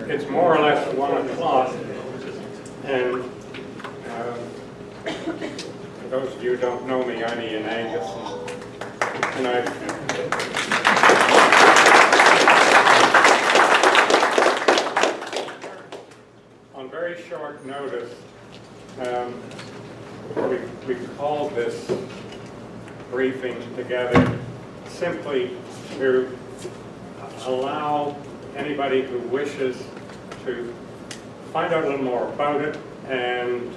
it's more or less 1 o'clock, and for those of you who don't know me, I'm Ian Angus, and on very short notice, we called this briefing together simply to allow anybody who wishes to find out a little more about it and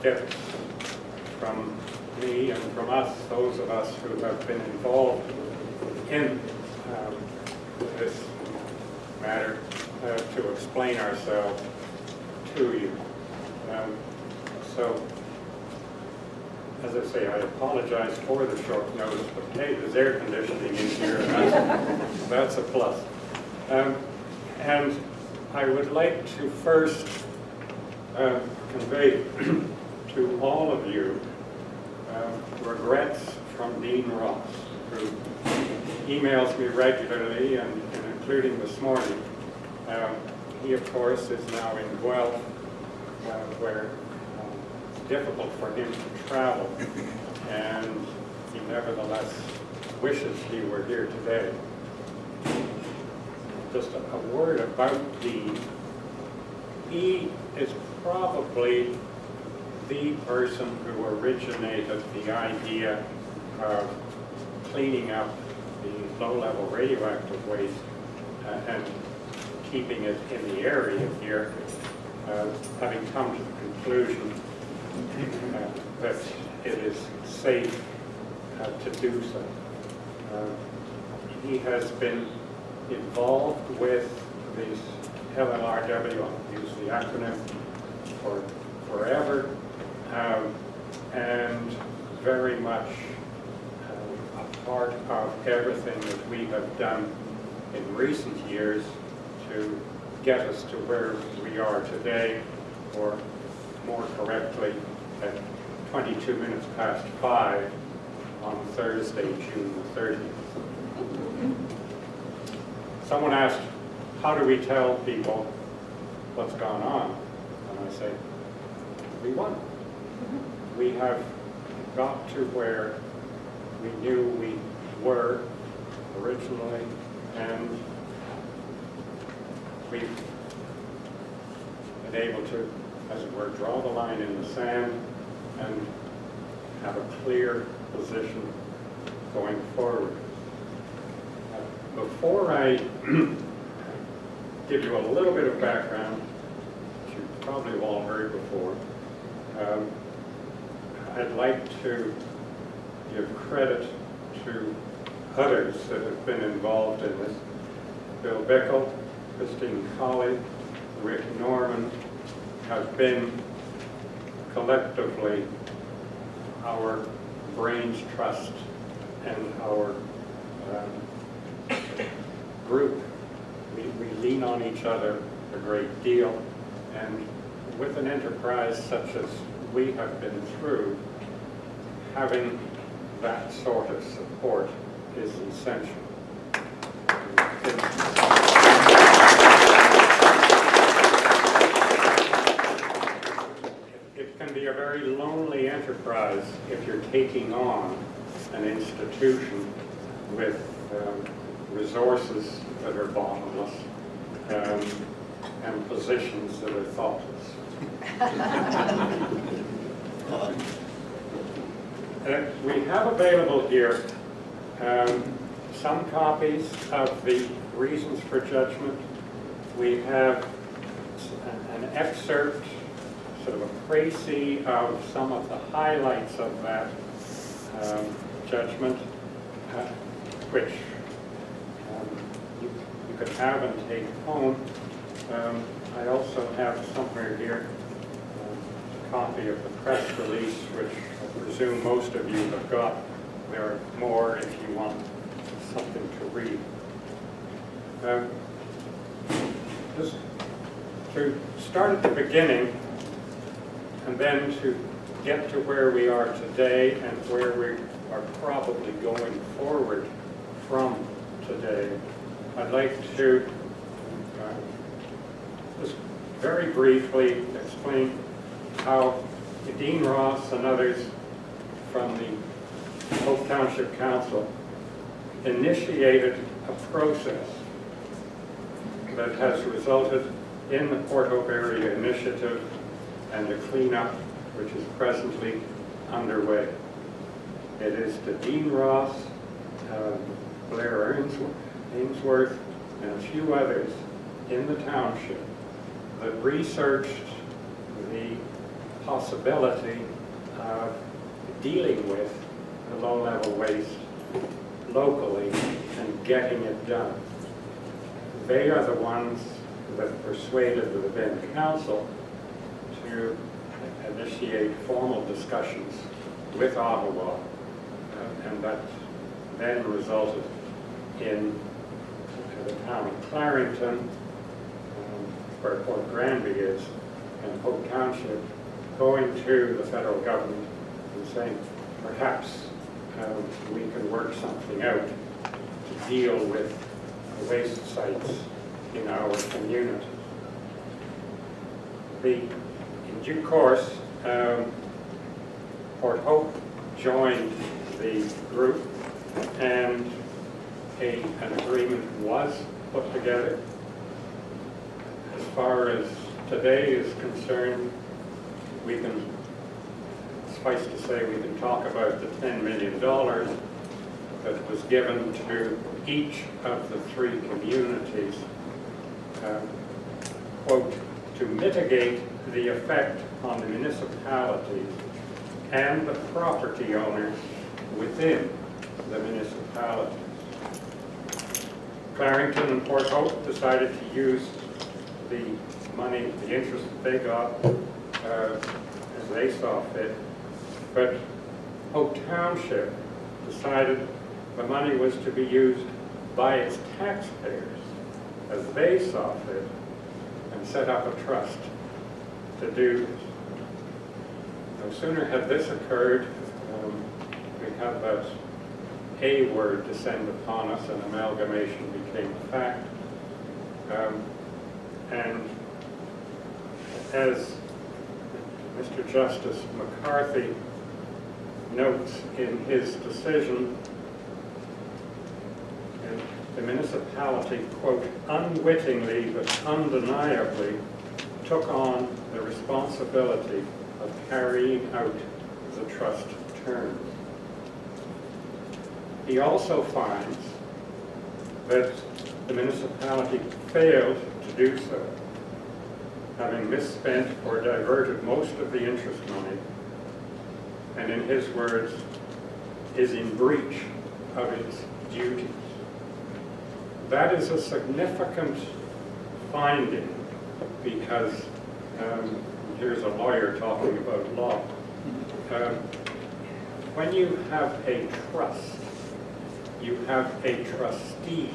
get from me and from us, those of us who have been involved in this matter, to explain ourselves to you. So, as I say, I apologize for the short notice, but hey, there's air conditioning in here, and that's a plus. And I would like to first convey to all of you regrets from Dean Ross, who emails me regularly, and including this morning. He, of course, is now in Guelph, where it's difficult for him to travel, and he nevertheless wishes he were here today. Just a word about Dean. He is probably the person who originated the idea of cleaning up the low-level radioactive waste and keeping it in the area here, having come to the conclusion that it is safe to do so. He has been involved with these LLRW, I'll use the acronym, for forever, and very much a part of everything that we have done in recent years to get us to where we are today, or more correctly, at 22 minutes past 5 on Thursday, June the 30th. Someone asked, how do we tell people what's gone on? And I say, we won. We have got to where we knew we were originally, and we've been able to, as it were, draw the line in the sand and have a clear position going forward. Before I give you a little bit of background, which you probably have all heard before, I'd like to give credit to others that have been involved in this. Bill Bickle, Christine Colley, Rick Norman have been collectively our brains trust and our group. We lean on each other a great deal, and with an enterprise such as we have been through, having that sort of support is essential. It can be a very lonely enterprise if you're taking on an institution with resources that are bottomless and positions that are thoughtless. We have available here some copies of the reasons for judgment. We have an excerpt, sort of a précis of some of the highlights of that judgment, which you could have and take home. I also have somewhere here a copy of the press release, which I presume most of you have got. There are more if you want something to read. Just to start at the beginning, and then to get to where we are today and where we are probably going forward from today, I'd like to very briefly explain how Dean Ross and others from the Hope Township Council initiated a process that has resulted in the Port Hope Area Initiative and the cleanup, which is presently underway. It is the Dean Ross, Blair Ainsworth, and a few others in the township that researched the possibility of dealing with the low-level waste locally and getting it done. They are the ones that persuaded the then council to initiate formal discussions with Ottawa, and that then resulted in the town of Clarington, where Port Granby is, and Hope Township, going to the federal government and saying, perhaps we can work something out to deal with the waste sites in our community. In due course, Port Hope joined the group, and an agreement was put together. As far as today is concerned, we can, suffice to say, we can talk about the $10 million that was given to each of the three communities, quote, to mitigate the effect on the municipalities and the property owners within the municipalities. Clarington and Port Hope decided to use the money, the interest that they got, as they saw fit, but Hope Township decided the money was to be used by its taxpayers as they saw fit, and set up a trust to do this. No sooner had this occurred, we had that A word descend upon us, and amalgamation became a fact. And as Mr. Justice McCarthy notes in his decision, the municipality, quote, unwittingly but undeniably took on the responsibility of carrying out the trust terms. He also finds that the municipality failed to do so, having misspent or diverted most of the interest money, and in his words, is in breach of its duties. That is a significant finding because, here's a lawyer talking about law. When you have a trust, you have a trustee,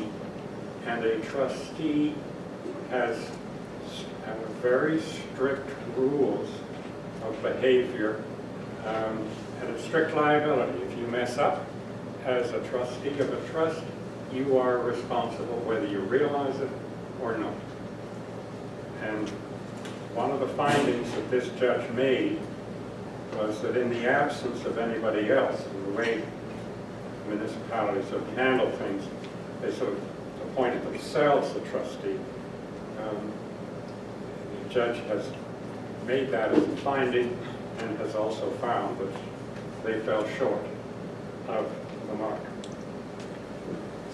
and a trustee has very strict rules of behavior and a strict liability. If you mess up as a trustee of a trust, you are responsible whether you realize it or not. And one of the findings that this judge made was that in the absence of anybody else, in the way municipalities have handled things, they sort of appointed themselves the trustee. The judge has made that as a finding and has also found that they fell short of the mark.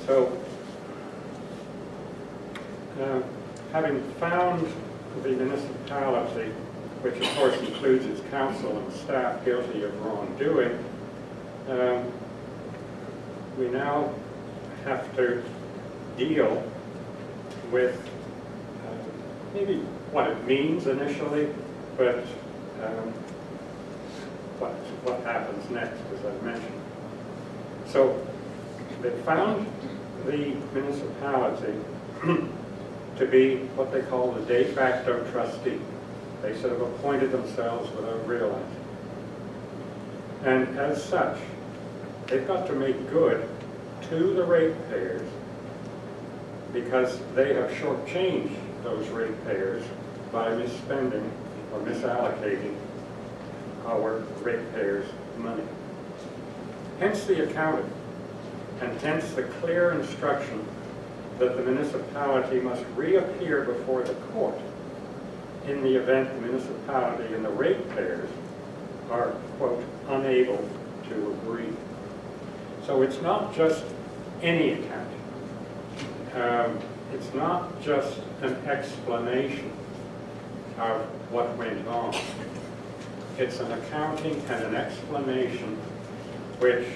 So, having found the municipality, which of course includes its council and staff, guilty of wrongdoing, we now have to deal with maybe what it means initially, but what happens next, as I've mentioned. So they found the municipality to be what they call the de facto trustee. They sort of appointed themselves without realizing. And as such, they've got to make good to the ratepayers because they have shortchanged those ratepayers by misspending or misallocating our ratepayers' money. Hence the accounting, and hence the clear instruction that the municipality must reappear before the court in the event the municipality and the ratepayers are, quote, unable to agree. So it's not just any accounting. It's not just an explanation of what went on. It's an accounting and an explanation which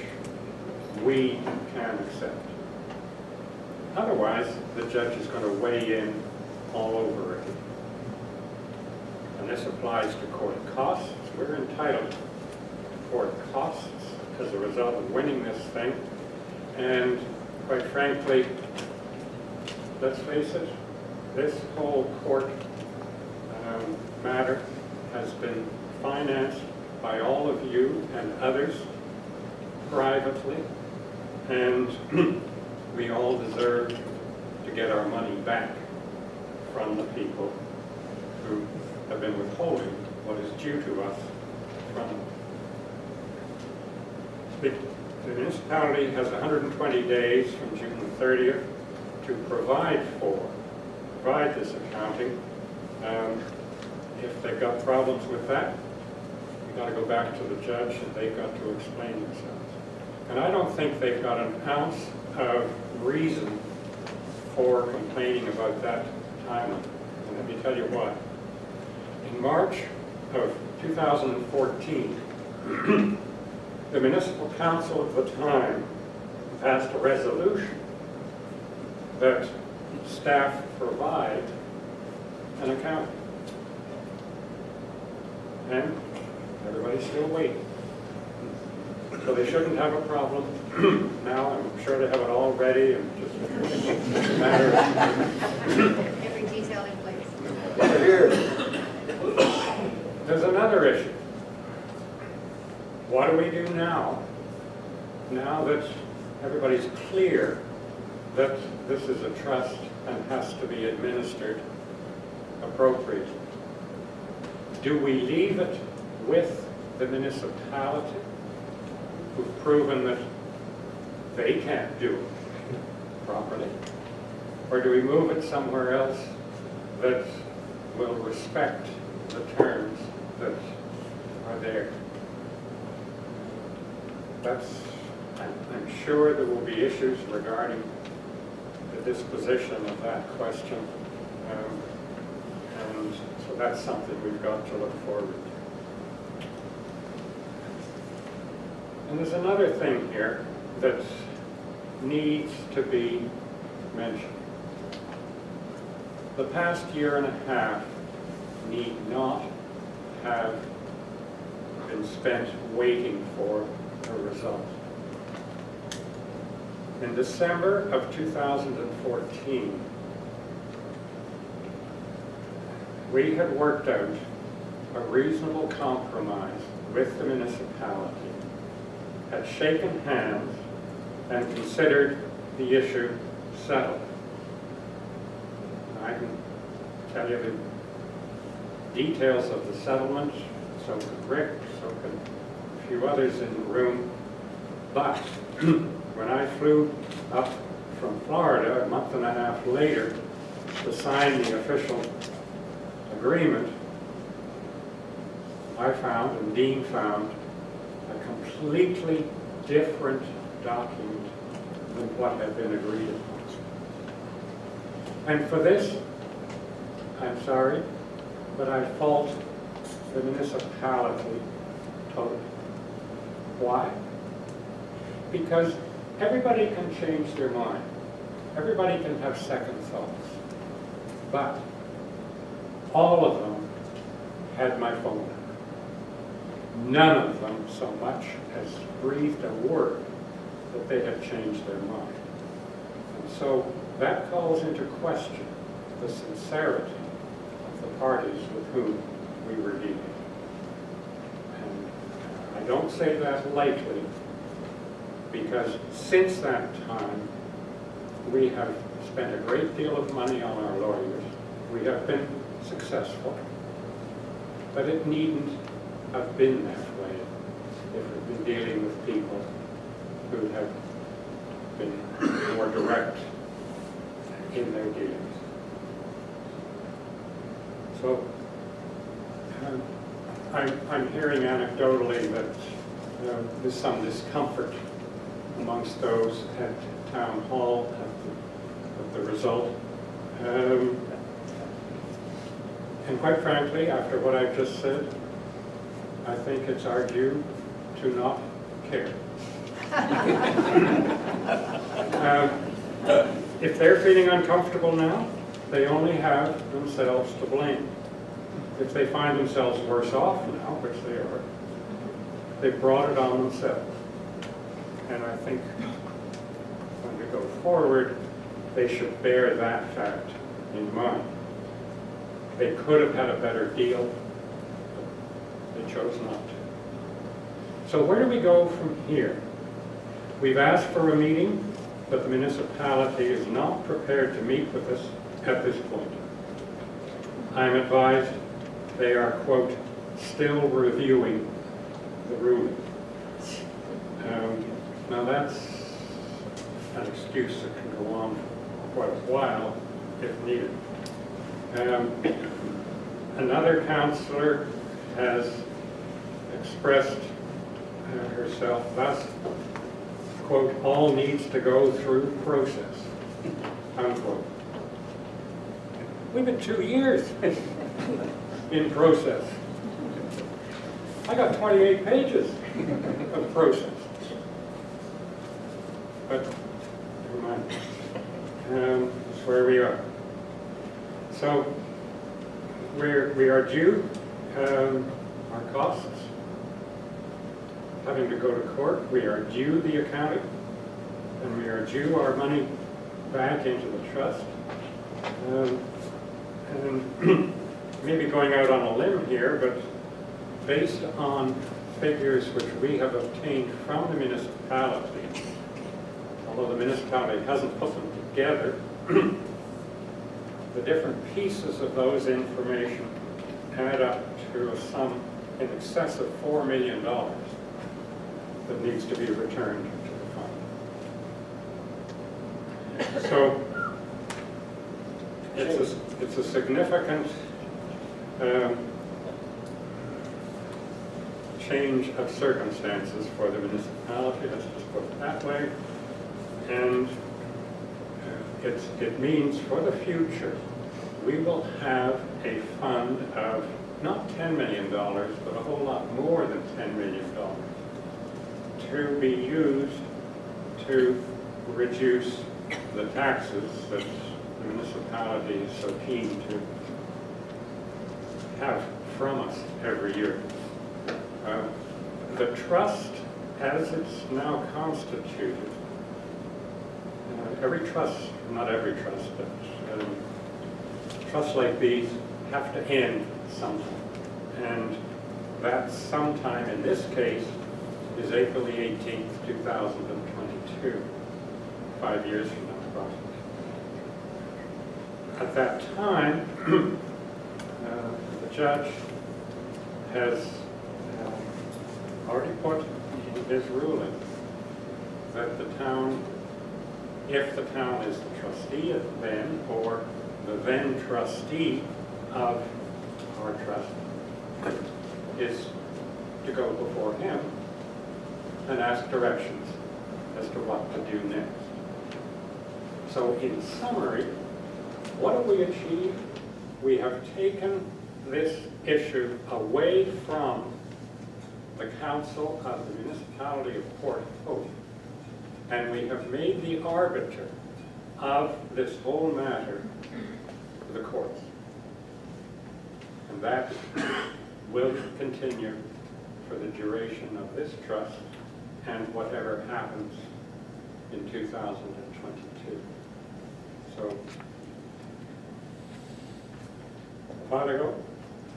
we can accept. Otherwise, the judge is going to weigh in all over it. And this applies to court costs. We're entitled to court costs as a result of winning this thing. And quite frankly, let's face it, this whole court matter has been financed by all of you and others privately, and we all deserve to get our money back from the people who have been withholding what is due to us from them. The municipality has 120 days from June 30th to provide this accounting. If they've got problems with that, we've got to go back to the judge and they've got to explain themselves. And I don't think they've got an ounce of reason for complaining about that timeline. And let me tell you why. In March of 2014, the municipal council at the time passed a resolution that staff provide an accounting. And everybody's still waiting. So they shouldn't have a problem. Now I'm sure they have it all ready and just a matter of every detail in place. There's another issue. What do we do now? Now that everybody's clear that this is a trust and has to be administered appropriately. Do we leave it with the municipality, who've proven that they can't do it properly? Or do we move it somewhere else that will respect the terms that are there? I'm sure there will be issues regarding the disposition of that question. And so that's something we've got to look forward to. And there's another thing here that needs to be mentioned. The past year and a half need not have been spent waiting for a result. In December of 2014, we had worked out a reasonable compromise with the municipality, had shaken hands, and considered the issue settled. I can tell you the details of the settlement, so can Rick, so can a few others in the room, but when I flew up from Florida a month and a half later to sign the official agreement, I found, and Dean found, a completely different document than what had been agreed upon. And for this, I'm sorry, but I fault the municipality totally. Why? Because everybody can change their mind. Everybody can have second thoughts. But all of them had my phone number. None of them so much as breathed a word that they had changed their mind. And so that calls into question the sincerity of the parties with whom we were dealing. And I don't say that lightly, because since that time, we have spent a great deal of money on our lawyers. We have been successful, but it needn't have been that way if we've been dealing with people who have been more direct in their dealings. So I'm hearing anecdotally that there's some discomfort amongst those at Town Hall at the result. And quite frankly, after what I've just said, I think it's our due to not care. If they're feeling uncomfortable now, they only have themselves to blame. If they find themselves worse off now, which they are, they've brought it on themselves. And I think when we go forward, they should bear that fact in mind. They could have had a better deal, but they chose not to. So where do we go from here? We've asked for a meeting, but the municipality is not prepared to meet with us at this point. I'm advised they are, quote, still reviewing the ruling. Now that's an excuse that can go on for quite a while if needed. Another councillor has expressed herself thus, quote, all needs to go through process, unquote. We've been 2 years in process. I got 28 pages of process. But never mind. That's where we are. So we are due our costs, having to go to court. We are due the accounting, and we are due our money back into the trust. And maybe going out on a limb here, but based on figures which we have obtained from the municipality, although the municipality hasn't put them together, the different pieces of those information add up to a sum in excess of $4 million that needs to be returned to the fund. So it's a significant change of circumstances for the municipality, let's just put it that way. And it means for the future, we will have a fund of not $10 million, but a whole lot more than $10 million to be used to reduce the taxes that the municipality is so keen to have from us every year. The trust, as it's now constituted, every trust, not every trust, but trusts like these have to end sometime. And that sometime in this case is April the 18th, 2022, 5 years from now, approximately. At that time, the judge has already put in his ruling that the town, if the town is the trustee then, or the then trustee of our trust, is to go before him and ask directions as to what to do next. So in summary, what have we achieved? We have taken this issue away from the council of the Municipality of Port Hope, and we have made the arbiter of this whole matter the courts. And that will continue for the duration of this trust and whatever happens in 2022. So, a while ago,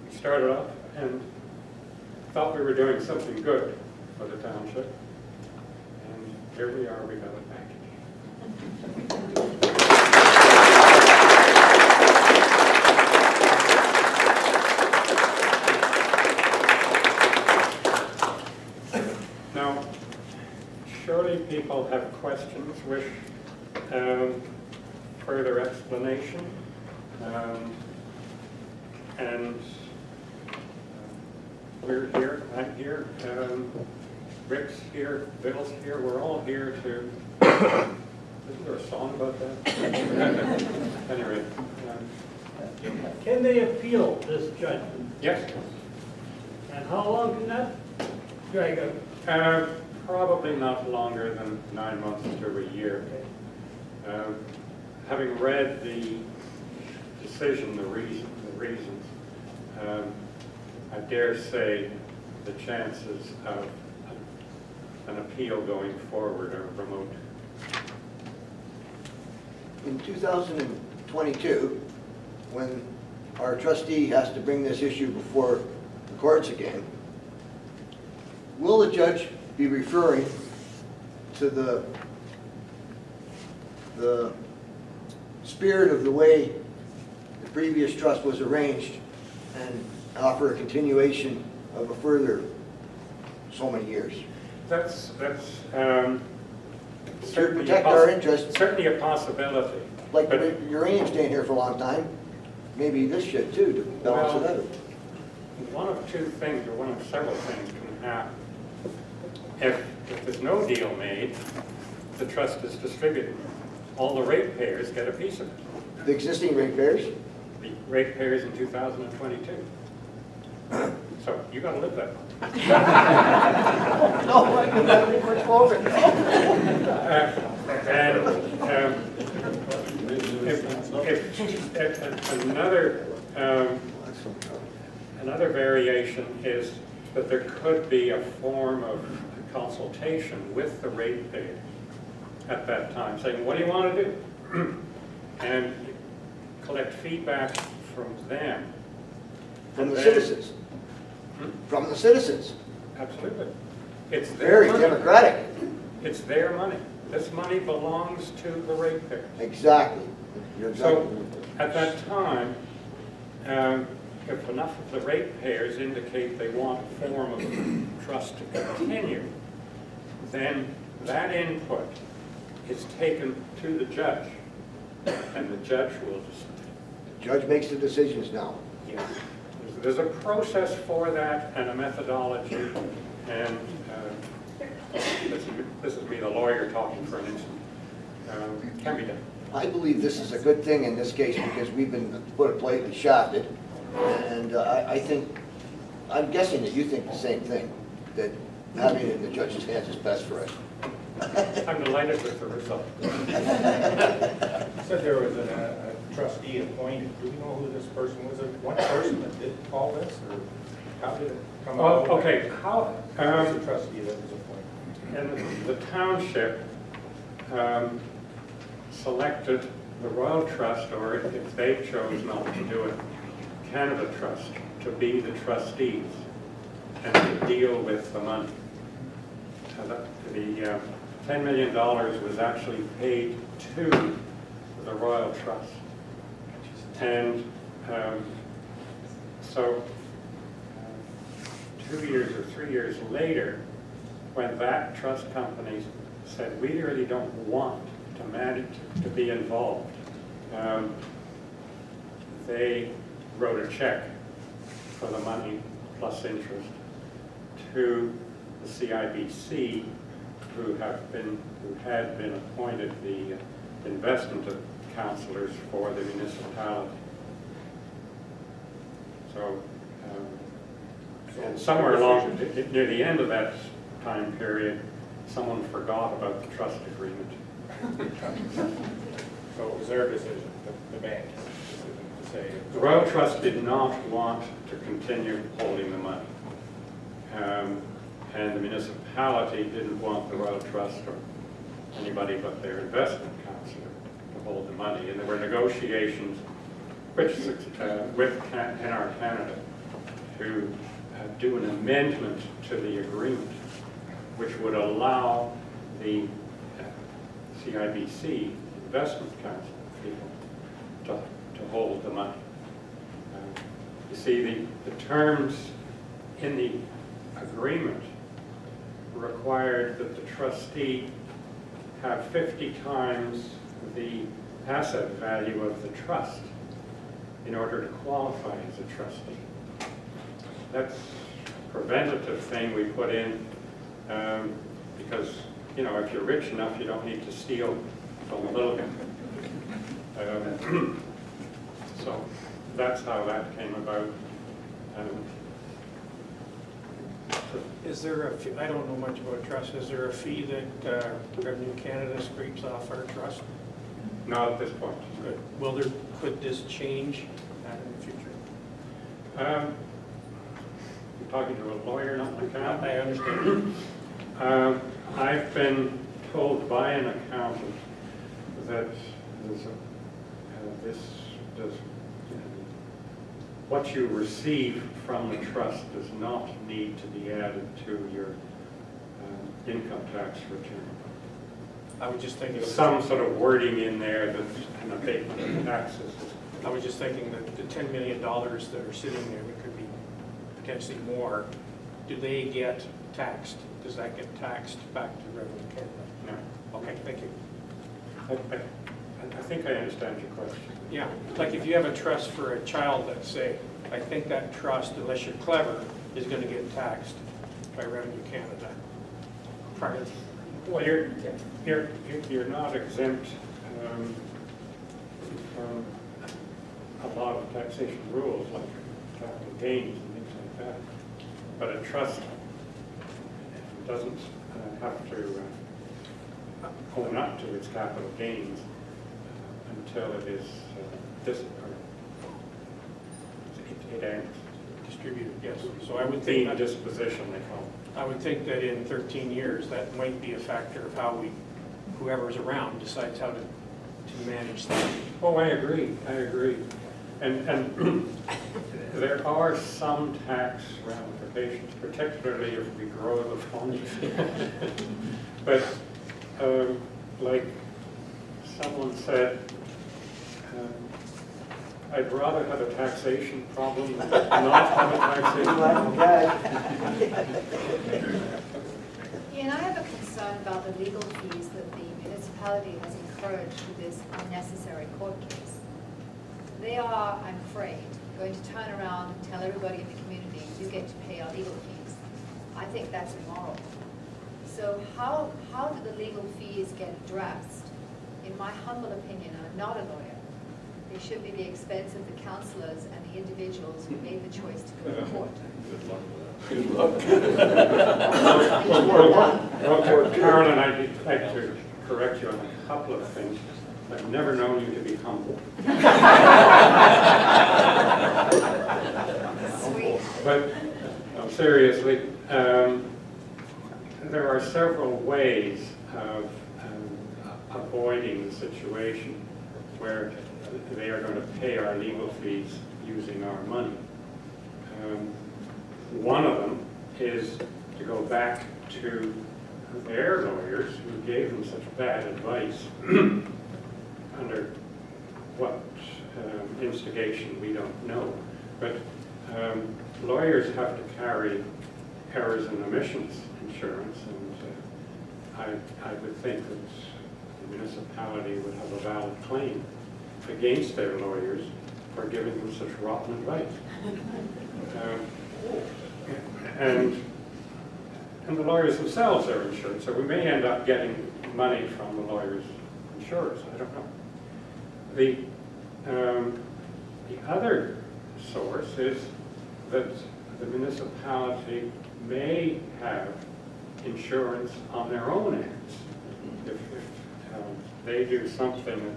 we started off and thought we were doing something good for the township, and here we are, we got it back. people have questions, wish further explanation, and we're here, I'm here, Rick's here, Bill's here, we're all here to, isn't there a song about that? Anyway. Can they appeal this judgment? Yes. And how long can that drag out? Probably not longer than 9 months to a year. Having read the decision, the reasons, I dare say the chances of an appeal going forward are remote. In 2022, when our trustee has to bring this issue before the courts again, will the judge be referring to the spirit of the way the previous trust was arranged and offer a continuation of a further so many years? That's To certainly protect our interests, certainly a possibility. like But- the uranium staying here for a long time, maybe this should too, to balance it out. One of two things, or one of several things can happen. If there's no deal made, the trust is distributed. All the ratepayers get a piece of it. The existing ratepayers, The ratepayers in 2022. So you got to live that one. no, I can never be much forward. If another variation is that there could be a form of consultation with the ratepayers at that time, saying, what do you want to do? And collect feedback from them. From the And then- citizens. From the citizens. Absolutely. It's their Very money. democratic. It's their money. This money belongs to the ratepayers. Exactly. You're exactly. So at that time, if enough of the ratepayers indicate they want a form of trust to continue, then that input is taken to the judge, and the judge will just, The judge makes the decisions now. yes. There's a process for that and a methodology, and this is me, the lawyer, talking for an instant. Can be done. I believe this is a good thing in this case because we've been, put it politely, shafted. And I think, I'm guessing that you think the same thing, that having it in the judge's hands is best for us. I'm delighted with the result. You said there was a trustee appointed. Do we know who this person was? One person that did all this, or how did it come about? Oh, okay. How was the trustee that was appointed? And the township selected the Royal Trust, or if they chose not to do it, Canada Trust, to be the trustees and to deal with the money. The $10 million was actually paid to the Royal Trust. And so 2 years or 3 years later, when that trust company said, we really don't want to manage, to be involved, they wrote a check for the money plus interest to the CIBC, who had been appointed the investment counselors for the municipality. So, and somewhere along near the end of that time period, someone forgot about the trust agreement. So it was their decision, the bank's decision to say. The Royal Trust did not want to continue holding the money. And the municipality didn't want the Royal Trust or anybody but their investment counselor to hold the money. And there were negotiations with NR Canada to do an amendment to the agreement, which would allow the CIBC, investment council people, to hold the money. You see, the terms in the agreement required that the trustee have 50 times the asset value of the trust in order to qualify as a trustee. That's a preventative thing we put in because, you know, if you're rich enough, you don't need to steal from a little guy. So that's how that came about. Is there a fee, I don't know much about trust, is there a fee that Revenue Canada scrapes off our trust? Not at this point. Good. Could this change that in the future? You're talking to a lawyer, not an accountant. I understand. I've been told by an accountant that what you receive from the trust does not need to be added to your income tax return. I was just thinking There's of some sort of wording in there that's an abatement of taxes. I was just thinking that the $10 million that are sitting there, that could be potentially more, do they get taxed? Does that get taxed back to Revenue Canada? No. Okay, thank you. I think I understand your question. Yeah, like if you have a trust for a child, let's say, I think that trust, unless you're clever, is going to get taxed by Revenue Canada. Prior. Well, you're not exempt from a lot of taxation rules like capital gains and things like that. But a trust doesn't have to own up to its capital gains until it is it ends. Distributed, yes. So I would Being think a disposition, they call it. I would think that in 13 years, that might be a factor of how whoever's around decides how to manage that. Oh, I agree. And there are some tax ramifications, particularly if we grow the fund. But like someone said, I'd rather have a taxation problem than not have a taxation problem. Yeah, and I have a concern about the legal fees that the municipality has incurred through this unnecessary court case. They are, I'm afraid, going to turn around and tell everybody in the community, you get to pay our legal fees. I think that's immoral. So how do the legal fees get addressed? In my humble opinion, I'm not a lawyer. They should be the expense of the councillors and the individuals who made the choice to go to court. Good luck. Well, Carolyn, I'd like to correct you on a couple of things. I've never known you to be humble. Sweet. But no, seriously, there are several ways of avoiding the situation where they are going to pay our legal fees using our money. One of them is to go back to their lawyers who gave them such bad advice under what instigation we don't know. But lawyers have to carry errors and omissions insurance, and I would think that the municipality would have a valid claim against their lawyers for giving them such rotten advice. And the lawyers themselves are insured, so we may end up getting money from the lawyers' insurers. I don't know. The other source is that the municipality may have insurance on their own ends. If they do something that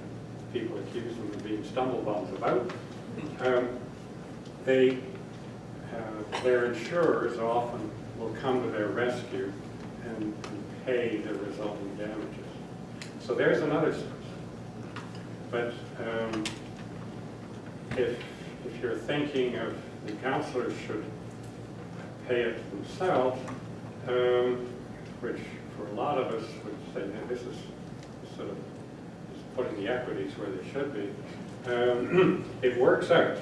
people accuse them of being stumblebums about, their insurers often will come to their rescue and pay the resulting damages. So there's another source. But if you're thinking of the councillors should pay it themselves, which for a lot of us would say that this is sort of putting the equities where they should be, it works out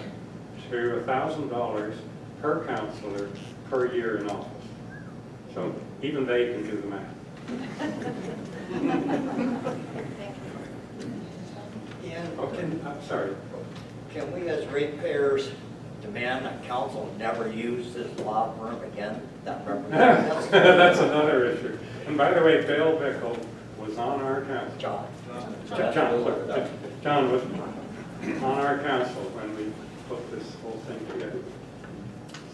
to $1,000 per councillor per year in office. So even they can do the math. And Okay, I'm sorry. Can we as ratepayers demand that council never use this law firm again that represents us? That's another issue. And by the way, Bill Bickle was on our council. John was on our council when we put this whole thing together.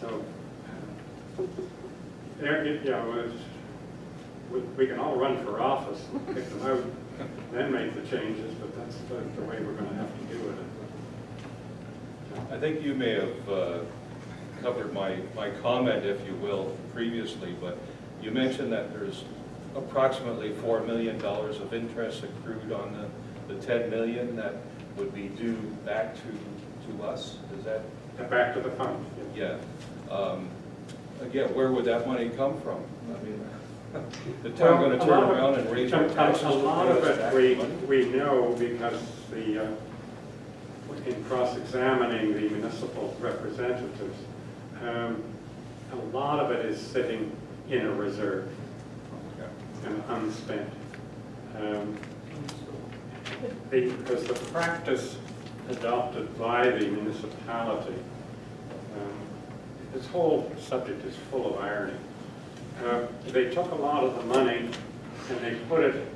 So, we can all run for office, pick them out, then make the changes, but that's the way we're going to have to do it. I think you may have covered my comment, if you will, previously, but you mentioned that there's approximately $4 million of interest accrued on the 10 million that would be due back to us. Is that? Back to the fund. Yeah. Again, where would that money come from? I mean, the town going to turn around and raise our taxes? A lot of it we know because in cross-examining the municipal representatives, a lot of it is sitting in a reserve and unspent. Because the practice adopted by the municipality, this whole subject is full of irony. They took a lot of the money and they put it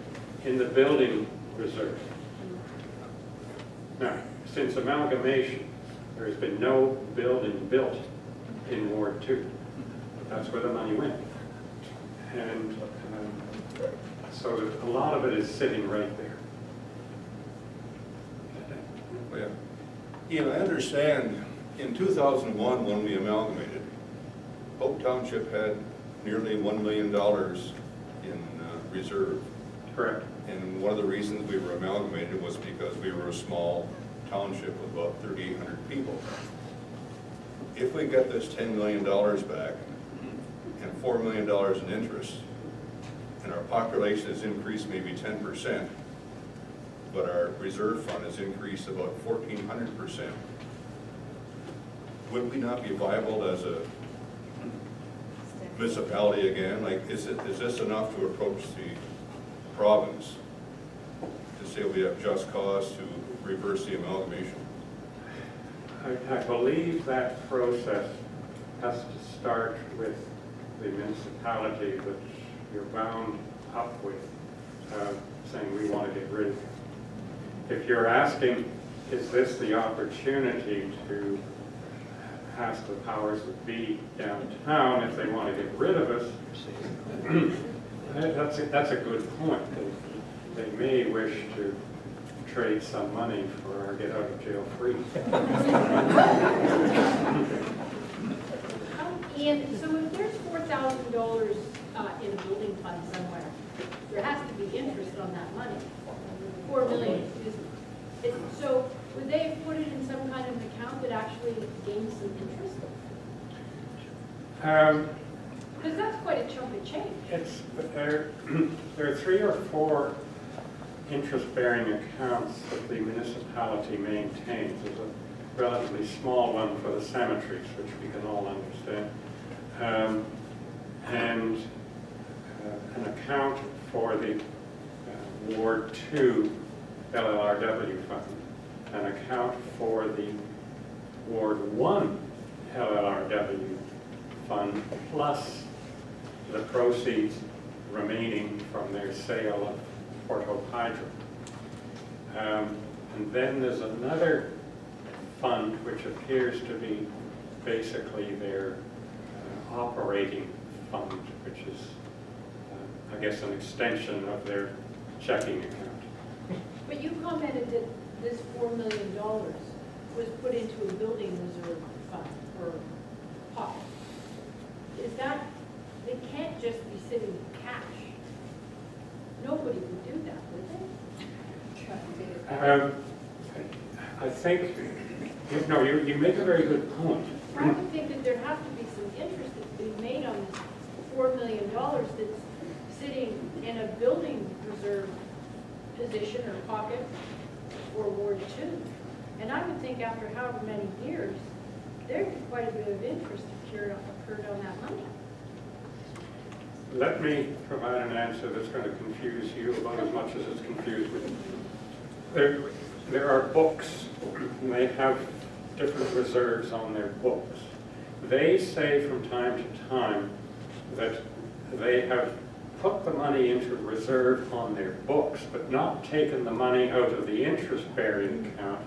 in the building reserve. Now, since amalgamation, there has been no building built in Ward 2. That's where the money went. And so a lot of it is sitting right there. Yeah. Ian, I understand in 2001 when we amalgamated, Hope Township had nearly $1 million in reserve. Correct. And one of the reasons we were amalgamated was because we were a small township of about 3,800 people. If we get this $10 million back and $4 million in interest, and our population has increased maybe 10%, but our reserve fund has increased about 1,400%, would we not be viable as a municipality again? Like, is this enough to approach the province to say we have just cause to reverse the amalgamation? I believe that process has to start with the municipality, which you're bound up with, saying we want to get rid of it. If you're asking, is this the opportunity to ask the powers that be downtown if they want to get rid of us, that's a good point. They may wish to trade some money for our get out of jail free. Ian, so if there's $4,000 in a building fund somewhere, there has to be interest on that money. 4 million, excuse me. So would they have put it in some kind of account that actually gains some interest? Because that's quite a chunk of change. There are 3 or 4 interest-bearing accounts that the municipality maintains. There's a relatively small one for the cemeteries, which we can all understand, and an account for the Ward 2 LLRW fund, an account for the Ward 1 LLRW fund, plus the proceeds remaining from their sale of Port Hope Hydro. And then there's another fund which appears to be basically their operating fund, which is, I guess, an extension of their checking account. But you commented that this $4 million was put into a building reserve fund or pot. Is that, they can't just be sitting in cash. Nobody would do that, would they? I think, you make a very good point. I would think that there has to be some interest that's being made on this $4 million that's sitting in a building reserve position or pocket for Ward 2. And I would think after however many years, there'd be quite a bit of interest occurred on that money. let me provide an answer that's going to confuse you about as much as it's confused me. There are books, and they have different reserves on their books. They say from time to time that they have put the money into reserve on their books, but not taken the money out of the interest-bearing account,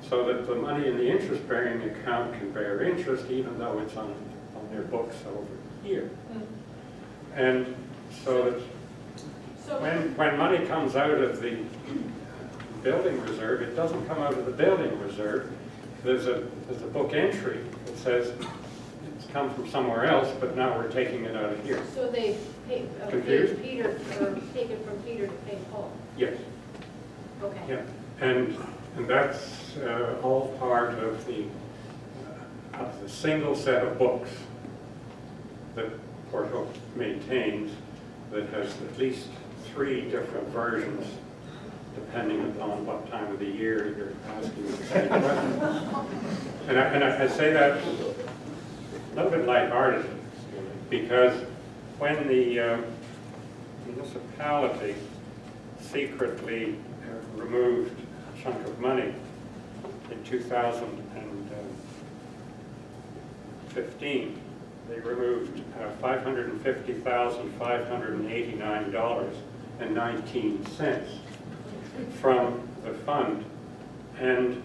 so that the money in the interest-bearing account can bear interest even though it's on their books over here. And so that when money comes out of the building reserve, it doesn't come out of the building reserve. There's a book entry that says it's come from somewhere else, but now we're taking it out of here. So they pay Confused? Peter, or take it from Peter to pay Paul? Yes. Okay. Yeah. And that's all part of the single set of books that Port Hope maintains that has at least 3 different versions, depending upon what time of the year you're asking the same question. And I say that a little bit lightheartedly, because when the municipality secretly removed a chunk of money in 2015, they removed $550,589.19 from the fund. And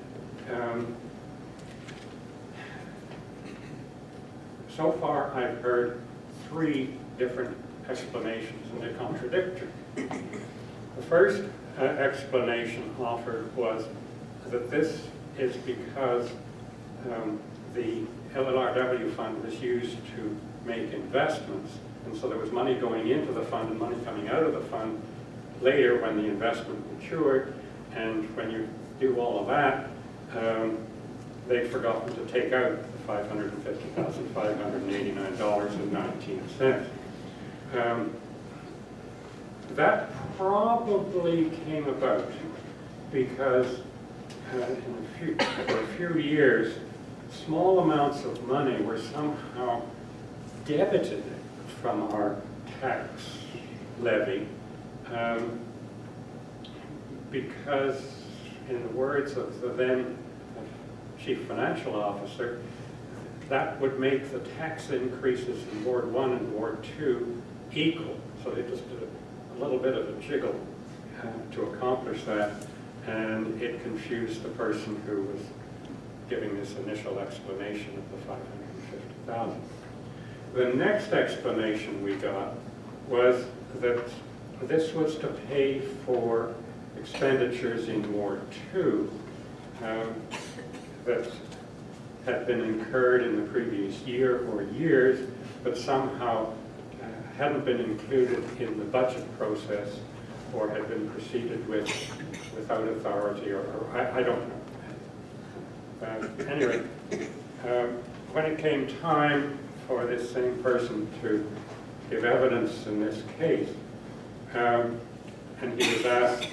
so far I've heard 3 different explanations, and they're contradictory. The first explanation offered was that this is because the LLRW fund was used to make investments, and so there was money going into the fund and money coming out of the fund later when the investment matured, and when you do all of that, they'd forgotten to take out the $550,589.19. That probably came about because for a few years, small amounts of money were somehow debited from our tax levy because, in the words of the then Chief Financial Officer, that would make the tax increases in Ward 1 and Ward 2 equal. So they just did a little bit of a jiggle to accomplish that, and it confused the person who was giving this initial explanation of the $550,000. The next explanation we got was that this was to pay for expenditures in Ward 2 that had been incurred in the previous year or years, but somehow hadn't been included in the budget process or had been proceeded with without authority, or I don't know. Anyway, when it came time for this same person to give evidence in this case, and he was asked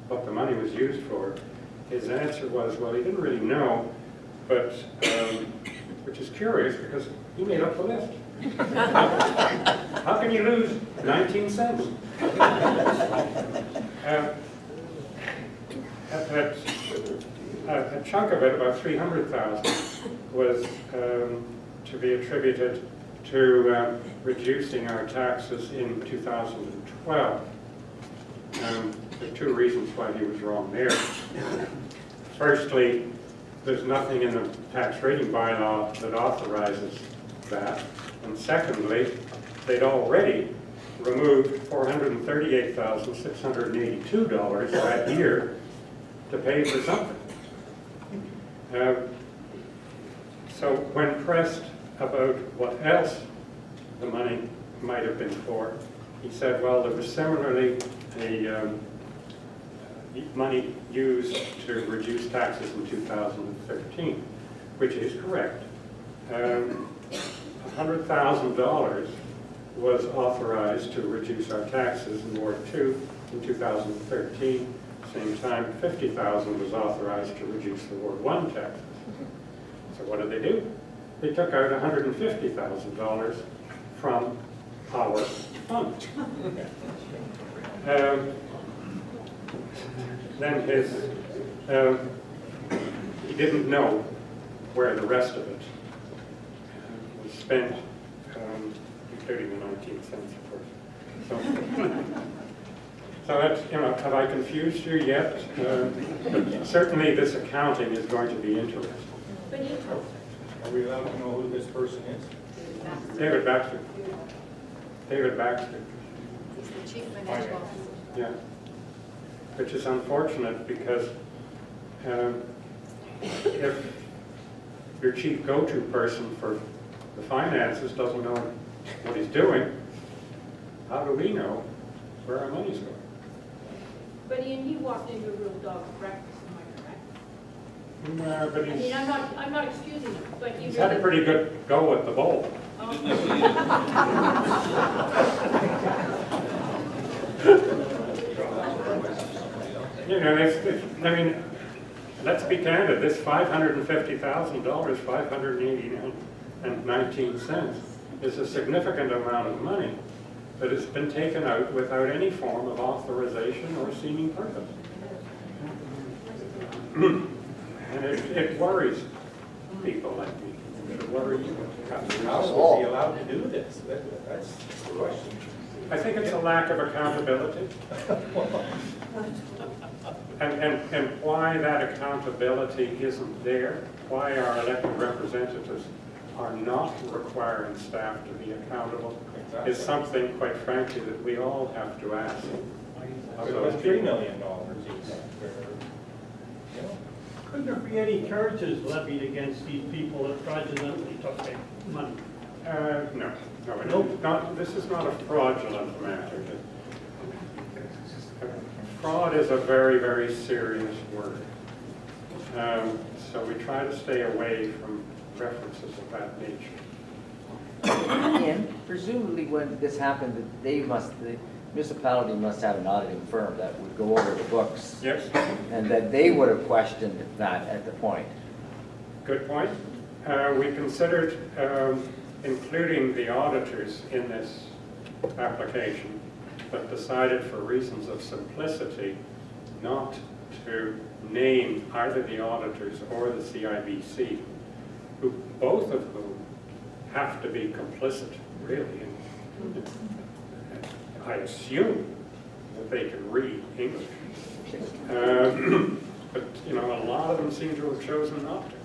what the money was used for, his answer was, well, he didn't really know, but, which is curious because he made up the list. How can you lose 19 cents? A chunk of it, about $300,000, was to be attributed to reducing our taxes in 2012. There are 2 reasons why he was wrong there. Firstly, there's nothing in the tax rating bylaw that authorizes that. And secondly, they'd already removed $438,682 that year to pay for something. So when pressed about what else the money might have been for, he said, well, there was similarly a money used to reduce taxes in 2013, which is correct. $100,000 was authorized to reduce our taxes in Ward 2 in 2013. Same time, $50,000 was authorized to reduce the Ward 1 taxes. So what did they do? They took out $150,000 from our fund. Then he didn't know where the rest of it was spent, including the 19 cents, of course. So that's, have I confused you yet? But certainly this accounting is going to be interesting. But you, Are we allowed to know who this person is? David Baxter. David Baxter, He's the chief financial officer. yeah. Which is unfortunate because if your chief go-to person for the finances doesn't know what he's doing, how do we know where our money's going? but Ian, he walked into a real dog's breakfast, am I correct? But I mean, I'm not excusing him, but he he's had a really. pretty good go at the bowl. I mean, let's be candid, this $550,000, $580.19 is a significant amount of money that has been taken out without any form of authorization or seeming purpose. And it worries people like me. It should worry you. How was he allowed to do this? That's the question. I think it's a lack of accountability. And why that accountability isn't there, why our elected representatives are not requiring staff to be accountable, is something, quite frankly, that we all have to ask. It was $3 million each. Couldn't there be any charges levied against these people that fraudulently took their money? No, it's not, this is not a fraudulent matter. Fraud is a very, very serious word. So we try to stay away from references of that nature. And presumably when this happened, the municipality must have an auditing firm that would go over the books. Yes? And that they would have questioned that at the point. Good point. We considered including the auditors in this application, but decided for reasons of simplicity not to name either the auditors or the CIBC, who both of whom have to be complicit, really. And I assume that they can read English. But, a lot of them seem to have chosen not to.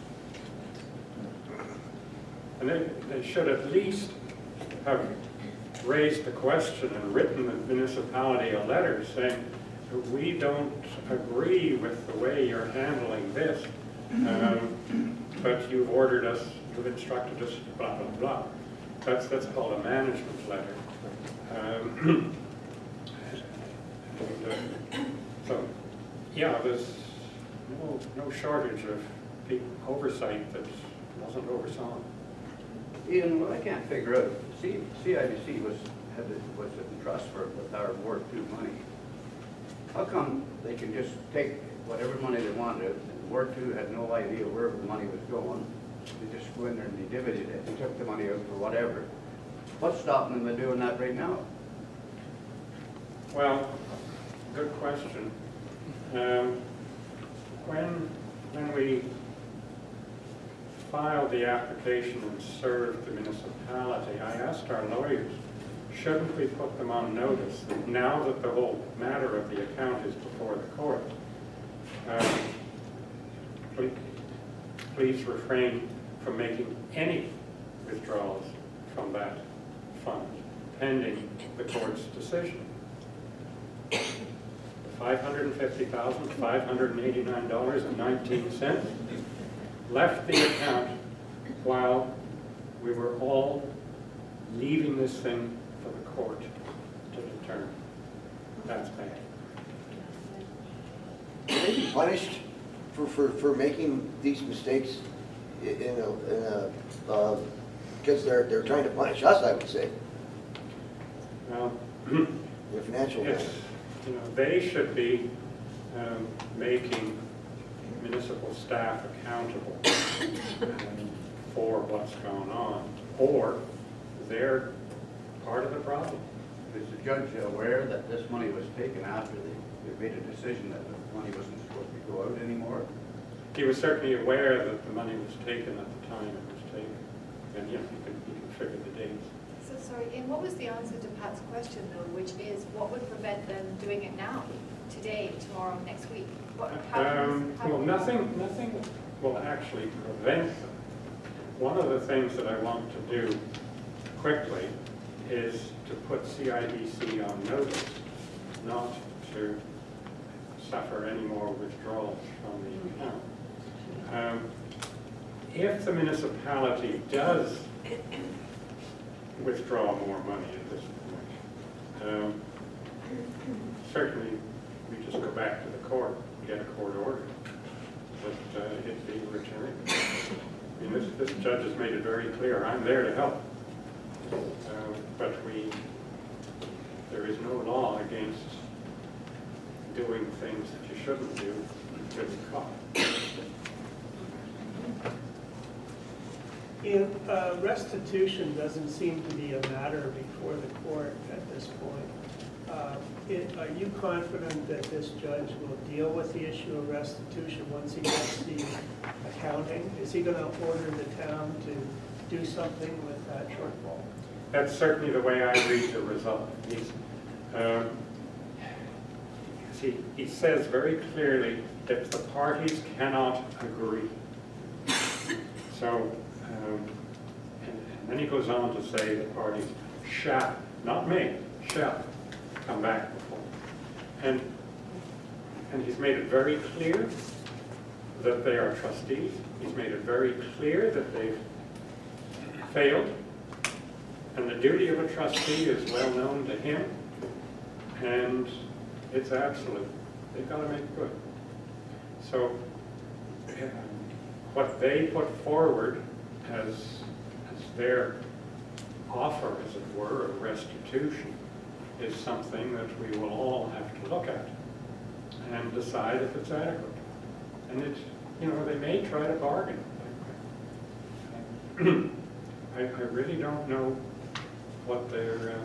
And they should at least have raised the question and written the municipality a letter saying, we don't agree with the way you're handling this, but you've ordered us, you've instructed us, blah, blah, blah. That's called a management letter. So, yeah, there's no shortage of oversight that wasn't oversawn. Ian, what I can't figure out, CIBC was in trust with our Ward 2 money. How come they can just take whatever money they wanted, and Ward 2 had no idea where the money was going? They just go in there and they divvied it, and took the money out for whatever. What's stopping them from doing that right now? Well, good question. When we filed the application and served the municipality, I asked our lawyers, shouldn't we put them on notice that now that the whole matter of the account is before the court, please refrain from making any withdrawals from that fund pending the court's decision. The $550,589.19 left the account while we were all leaving this thing for the court to determine. That's bad. Should they be punished for making these mistakes because they're trying to punish us, I would say, Well, in a financial way. they should be making municipal staff accountable for what's going on, or their part of the problem. Is the judge aware that this money was taken after they made a decision that the money wasn't supposed to go out anymore? He was certainly aware that the money was taken at the time it was taken. And yes, you can figure the dates. So sorry, Ian, what was the answer to Pat's question though, which is what would prevent them doing it now, today, tomorrow, next week? Well, nothing will actually prevent them. One of the things that I want to do quickly is to put CIBC on notice, not to suffer any more withdrawals from the account. If the municipality does withdraw more money at this point, certainly we just go back to the court and get a court order that it be returned. I mean, this judge has made it very clear, I'm there to help. But there is no law against doing things that you shouldn't do to be caught. Restitution doesn't seem to be a matter before the court at this point. Are you confident that this judge will deal with the issue of restitution once he gets the accounting? Is he going to order the town to do something with that shortfall? That's certainly the way I read the result. He says very clearly that the parties cannot agree. So, and then he goes on to say the parties shall, not may, shall come back before. And he's made it very clear that they are trustees. He's made it very clear that they've failed. And the duty of a trustee is well known to him. And it's absolute. They've got to make good. So what they put forward as their offer, as it were, of restitution, is something that we will all have to look at and decide if it's adequate. And it's, they may try to bargain. I really don't know what their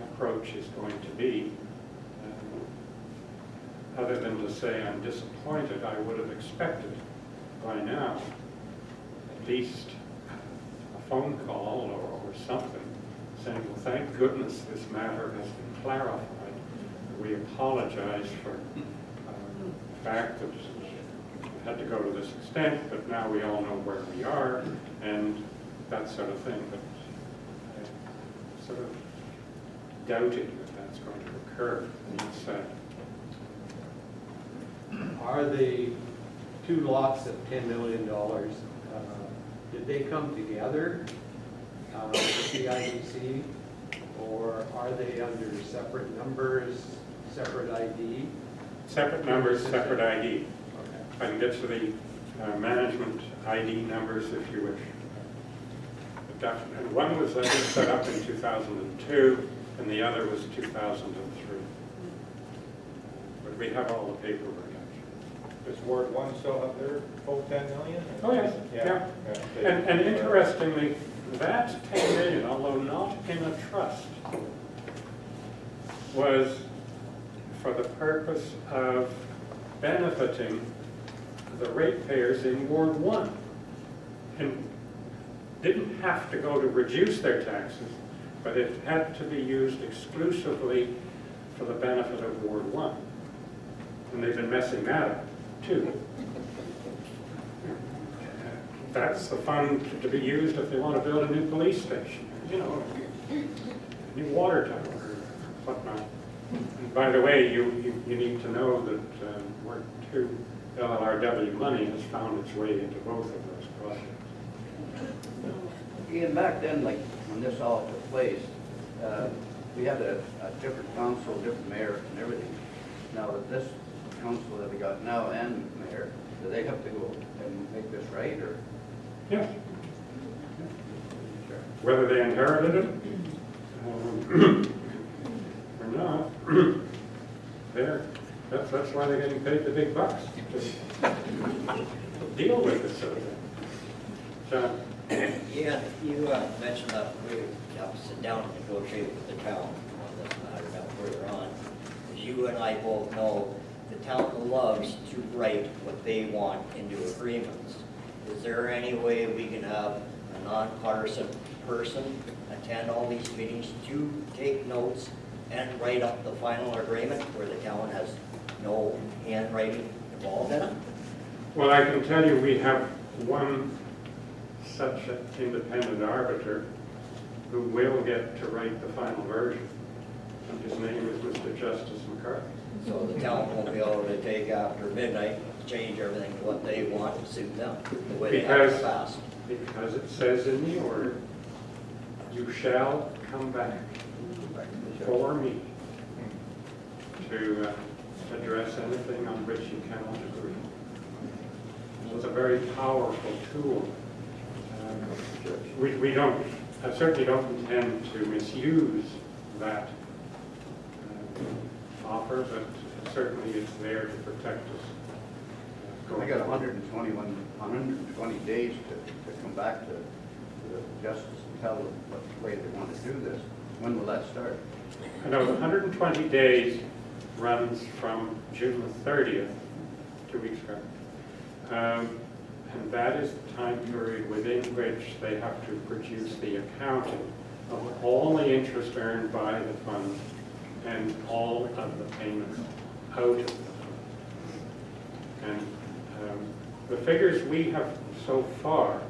approach is going to be. Other than to say I'm disappointed, I would have expected by now at least a phone call or something saying, well, thank goodness this matter has been clarified. We apologize for the fact that we had to go to this extent, but now we all know where we are, and that sort of thing. But I sort of doubted that that's going to occur. Are the two lots of $10 million, did they come together with CIBC, or are they under separate numbers, separate ID? Separate numbers, separate ID. Okay. I can get to the management ID numbers if you wish. And one was set up in 2002, and the other was 2003. But we have all the paperwork. Is Ward 1 still up there, full 10 million? Oh, yes, yeah. And interestingly, that 10 million, although not in a trust, was for the purpose of benefiting the ratepayers in Ward 1. And didn't have to go to reduce their taxes, but it had to be used exclusively for the benefit of Ward 1. And they've been messing that up, too. That's the fund to be used if they want to build a new police station, a new water tower, or whatnot. And by the way, you need to know that Ward 2 LLRW money has found its way into both of those projects. Ian, back then, like when this all took place, we had a different council, different mayor and everything. Now that this council that we got now and mayor, do they have to go and make this right, or? Yes. Sure. Whether they inherited it or not, that's why they're getting paid the big bucks to deal with this sort of thing. So Yeah, you mentioned that we have to sit down and negotiate with the town on this matter now further on. As you and I both know, the town loves to write what they want into agreements. Is there any way we can have a nonpartisan person attend all these meetings to take notes and write up the final agreement where the town has no handwriting involved in it? Well, I can tell you we have one such an independent arbiter who will get to write the final version. And his name is Mr. Justice McCarthy. So the town won't be able to take after midnight, change everything to what they want to suit them, the way they have in the past. Because it says in the order, you shall come back for me to address anything on which you cannot agree. It's a very powerful tool. I certainly don't intend to misuse that offer, but certainly it's there to protect us. I got 120 days to come back to the justice and tell them what way they want to do this. When will that start? I know the 120 days runs from June the 30th, 2 weeks ago. And that is the time period within which they have to produce the accounting of all the interest earned by the fund and all of the payments out of the fund. And the figures we have so far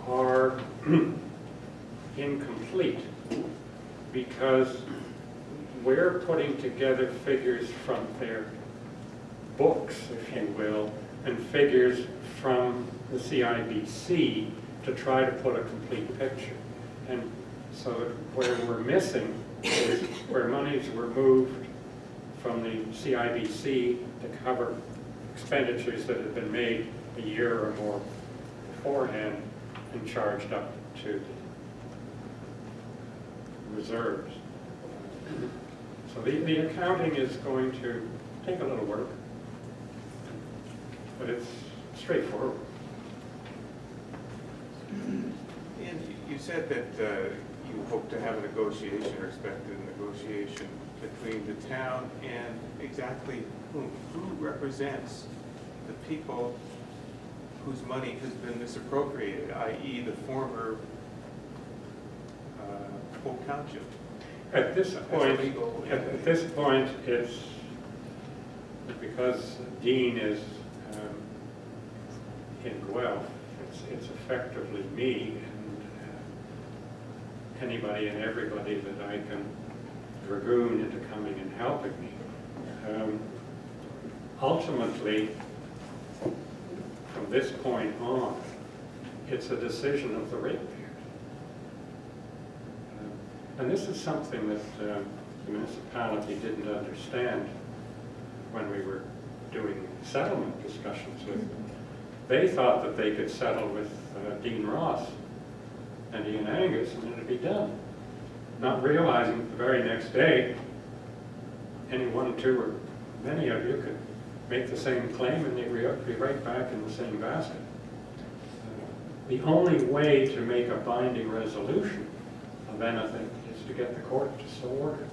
are incomplete because we're putting together figures from their books, if you will, and figures from the CIBC to try to put a complete picture. And so where we're missing is where monies were moved from the CIBC to cover expenditures that had been made a year or more beforehand and charged up to the reserves. So the accounting is going to take a little work, but it's straightforward. And you said that you hope to have a negotiation or expected a negotiation between the town and exactly whom? Who represents the people whose money has been misappropriated, i.e. the former Hope Township? At this point, it's because Dean is in Guelph. It's effectively me and anybody and everybody that I can dragoon into coming and helping me. Ultimately, from this point on, it's a decision of the ratepayers. And this is something that the municipality didn't understand when we were doing settlement discussions with them. They thought that they could settle with Dean Ross and Ian Angus and it'd be done. Not realizing the very next day, any one, two, or many of you could make the same claim and they'd be right back in the same basket. The only way to make a binding resolution of anything is to get the court to so order.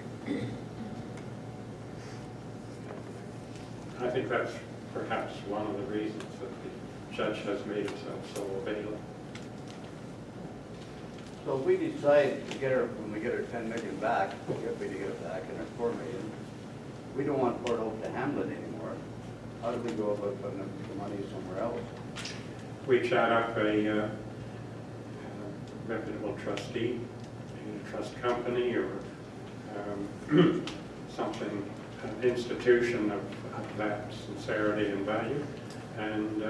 I think that's perhaps one of the reasons that the judge has made himself so available. So if we decide to get our, when we get our 10 million back, we're happy to get it back in our 4 million, we don't want Port Hope to handle it anymore. How do we go about putting the money somewhere else? We chat up a reputable trustee, maybe a trust company or something, an institution of that sincerity and value, and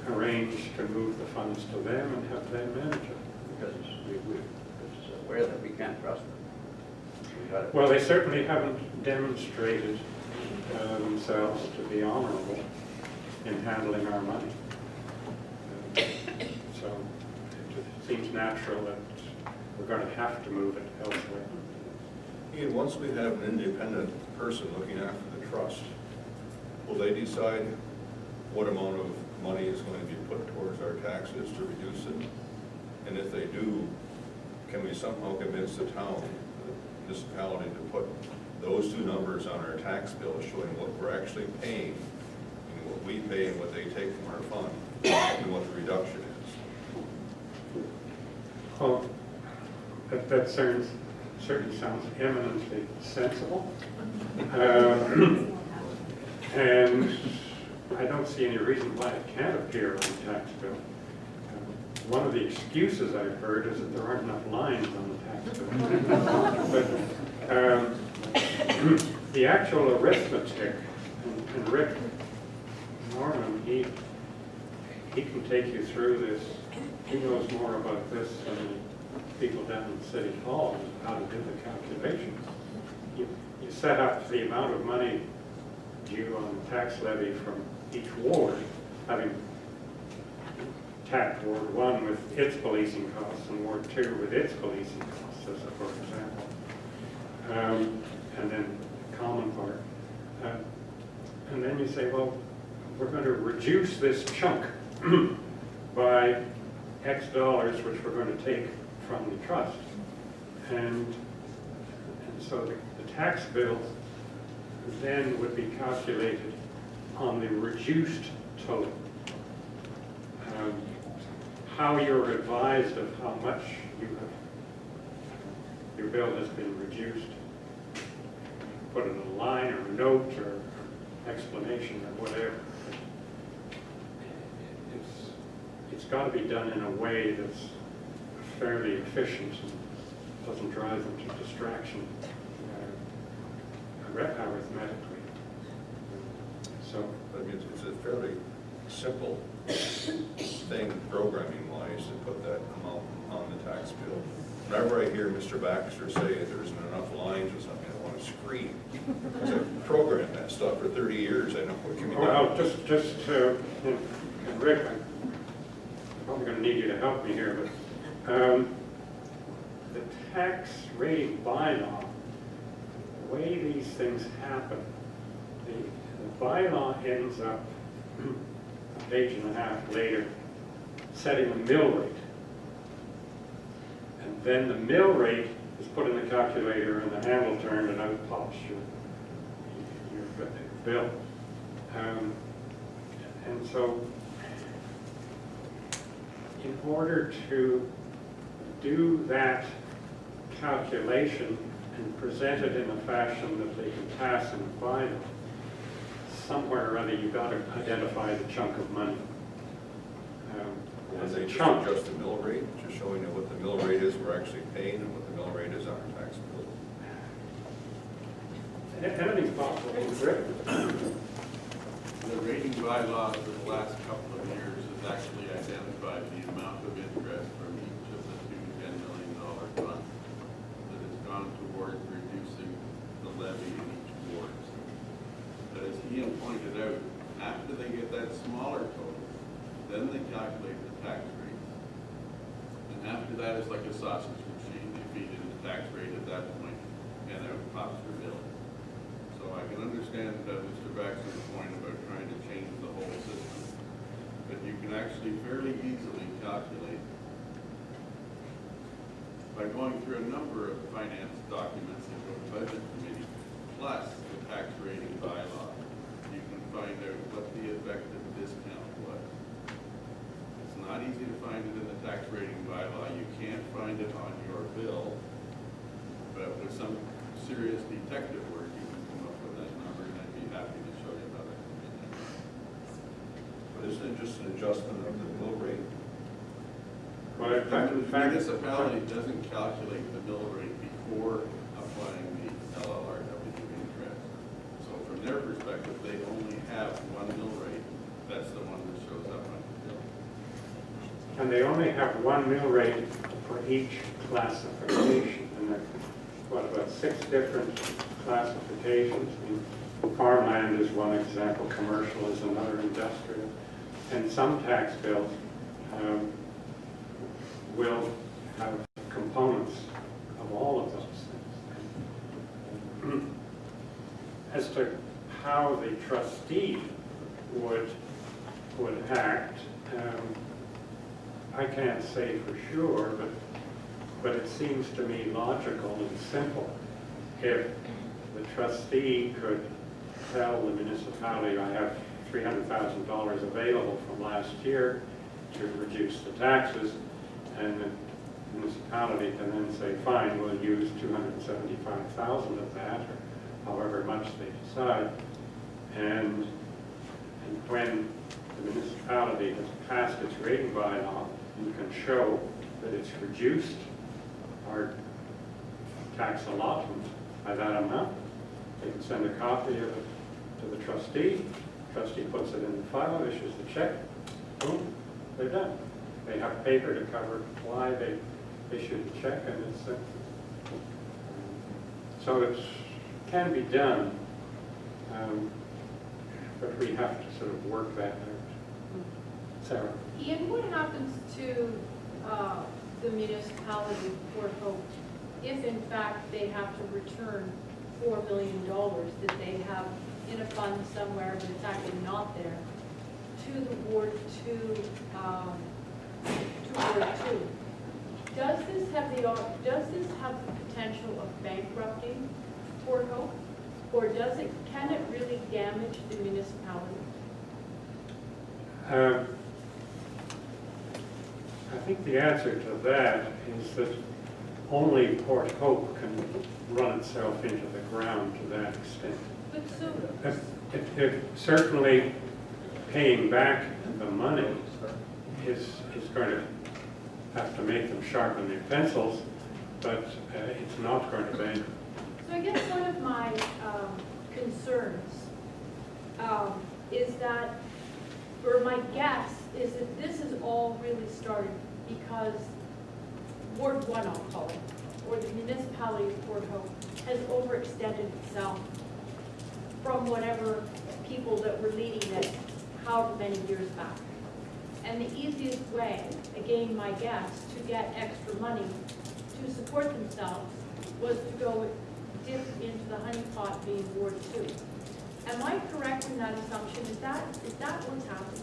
arrange to move the funds to them and have them manage it. Because it's aware that we can't trust them. Well, they certainly haven't demonstrated themselves to be honorable in handling our money. So it seems natural that we're going to have to move it elsewhere. Ian, once we have an independent person looking after the trust, will they decide what amount of money is going to be put towards our taxes to reduce it? And if they do, can we somehow convince the town, the municipality, to put those two numbers on our tax bill showing what we're actually paying, and what we pay and what they take from our fund, and what the reduction is? Well, that certainly sounds eminently sensible. And I don't see any reason why it can't appear on the tax bill. One of the excuses I've heard is that there aren't enough lines on the tax bill. But the actual arithmetic, and Rick Norman, he can take you through this. He knows more about this than the people down in City Hall, how to do the calculations. You set up the amount of money due on the tax levy from each ward, having tapped Ward 1 with its policing costs and Ward 2 with its policing costs, as a for example. And then the common part. And then you say, well, we're going to reduce this chunk by X dollars, which we're going to take from the trust. And so the tax bill then would be calculated on the reduced total. How you're advised of how much your bill has been reduced, put in a line or a note or explanation or whatever. It's got to be done in a way that's fairly efficient and doesn't drive them to distraction arithmetically. So, I mean, it's a fairly simple thing, programming-wise, to put that amount on the tax bill. Whenever I hear Mr. Baxter say that there isn't enough lines or something, I want to scream. Because I've programmed that stuff for 30 years. I know what can be done. well, and Rick, I'm probably going to need you to help me here, but the tax rating bylaw, the way these things happen, the bylaw ends up a page and a half later setting the mill rate. And then the mill rate is put in the calculator and the handle turned and out pops your bill. And so in order to do that calculation and present it in a fashion that they can pass in a bylaw, somewhere or other you've got to identify the chunk of money. And As they a just chunk. adjust the mill rate, just showing you what the mill rate is we're actually paying and what the mill rate is on our tax bill. Anything's possible, Rick? The rating bylaw for the last couple of years has actually identified the amount of interest from each of the two $10 million funds that has gone towards reducing the levy in each ward. But as Ian pointed out, after they get that smaller total, then they calculate the tax rate. And after that, it's like a sausage machine. They feed in the tax rate at that point, and out pops your bill. So I can understand Mr. Baxter's point about trying to change the whole system. But you can actually fairly easily calculate by going through a number of finance documents that go to budget committee, plus the tax rating bylaw. You can find out what the effective discount was. It's not easy to find it in the tax rating bylaw. You can't find it on your bill, but with some serious detective work, you can come up with that number, and I'd be happy to show you how that can be done. But isn't it just an adjustment of the mill rate? Well, in fact, The municipality doesn't calculate the mill rate before applying the LLRW interest. So from their perspective, they only have one mill rate. That's the one that shows up on the bill. and they only have one mill rate for each classification. And there are, about 6 different classifications. I mean, farmland is one example, commercial is another, industrial. And some tax bills will have components of all of those things. As to how the trustee would act, I can't say for sure, but it seems to me logical and simple. If the trustee could tell the municipality, I have $300,000 available from last year to reduce the taxes, and the municipality can then say, fine, we'll use $275,000 of that, or however much they decide. And when the municipality has passed its rating bylaw, you can show that it's reduced our tax allotment by that amount. They can send a copy of it to the trustee. Trustee puts it in the file, issues the check, boom, they're done. They have paper to cover why they issued the check, and it's so it can be done, but we have to sort of work that out. Sarah? Ian, what happens to the municipality of Port Hope if in fact they have to return $4 million that they have in a fund somewhere, but it's actually not there, to the Ward 2, Does this have the potential of bankrupting Port Hope, or can it really damage the municipality? I think the answer to that is that only Port Hope can run itself into the ground to that extent. But so, Certainly paying back the money is going to have to make them sharpen their pencils, but it's not going to be. So I guess one of my concerns is that, or my guess is that this has all really started because Ward 1, I'll call it, or the municipality of Port Hope, has overextended itself from whatever people that were leading it however many years back. And the easiest way, again my guess, to get extra money to support themselves was to go dip into the honeypot being Ward 2. Am I correct in that assumption? Is that what's happening?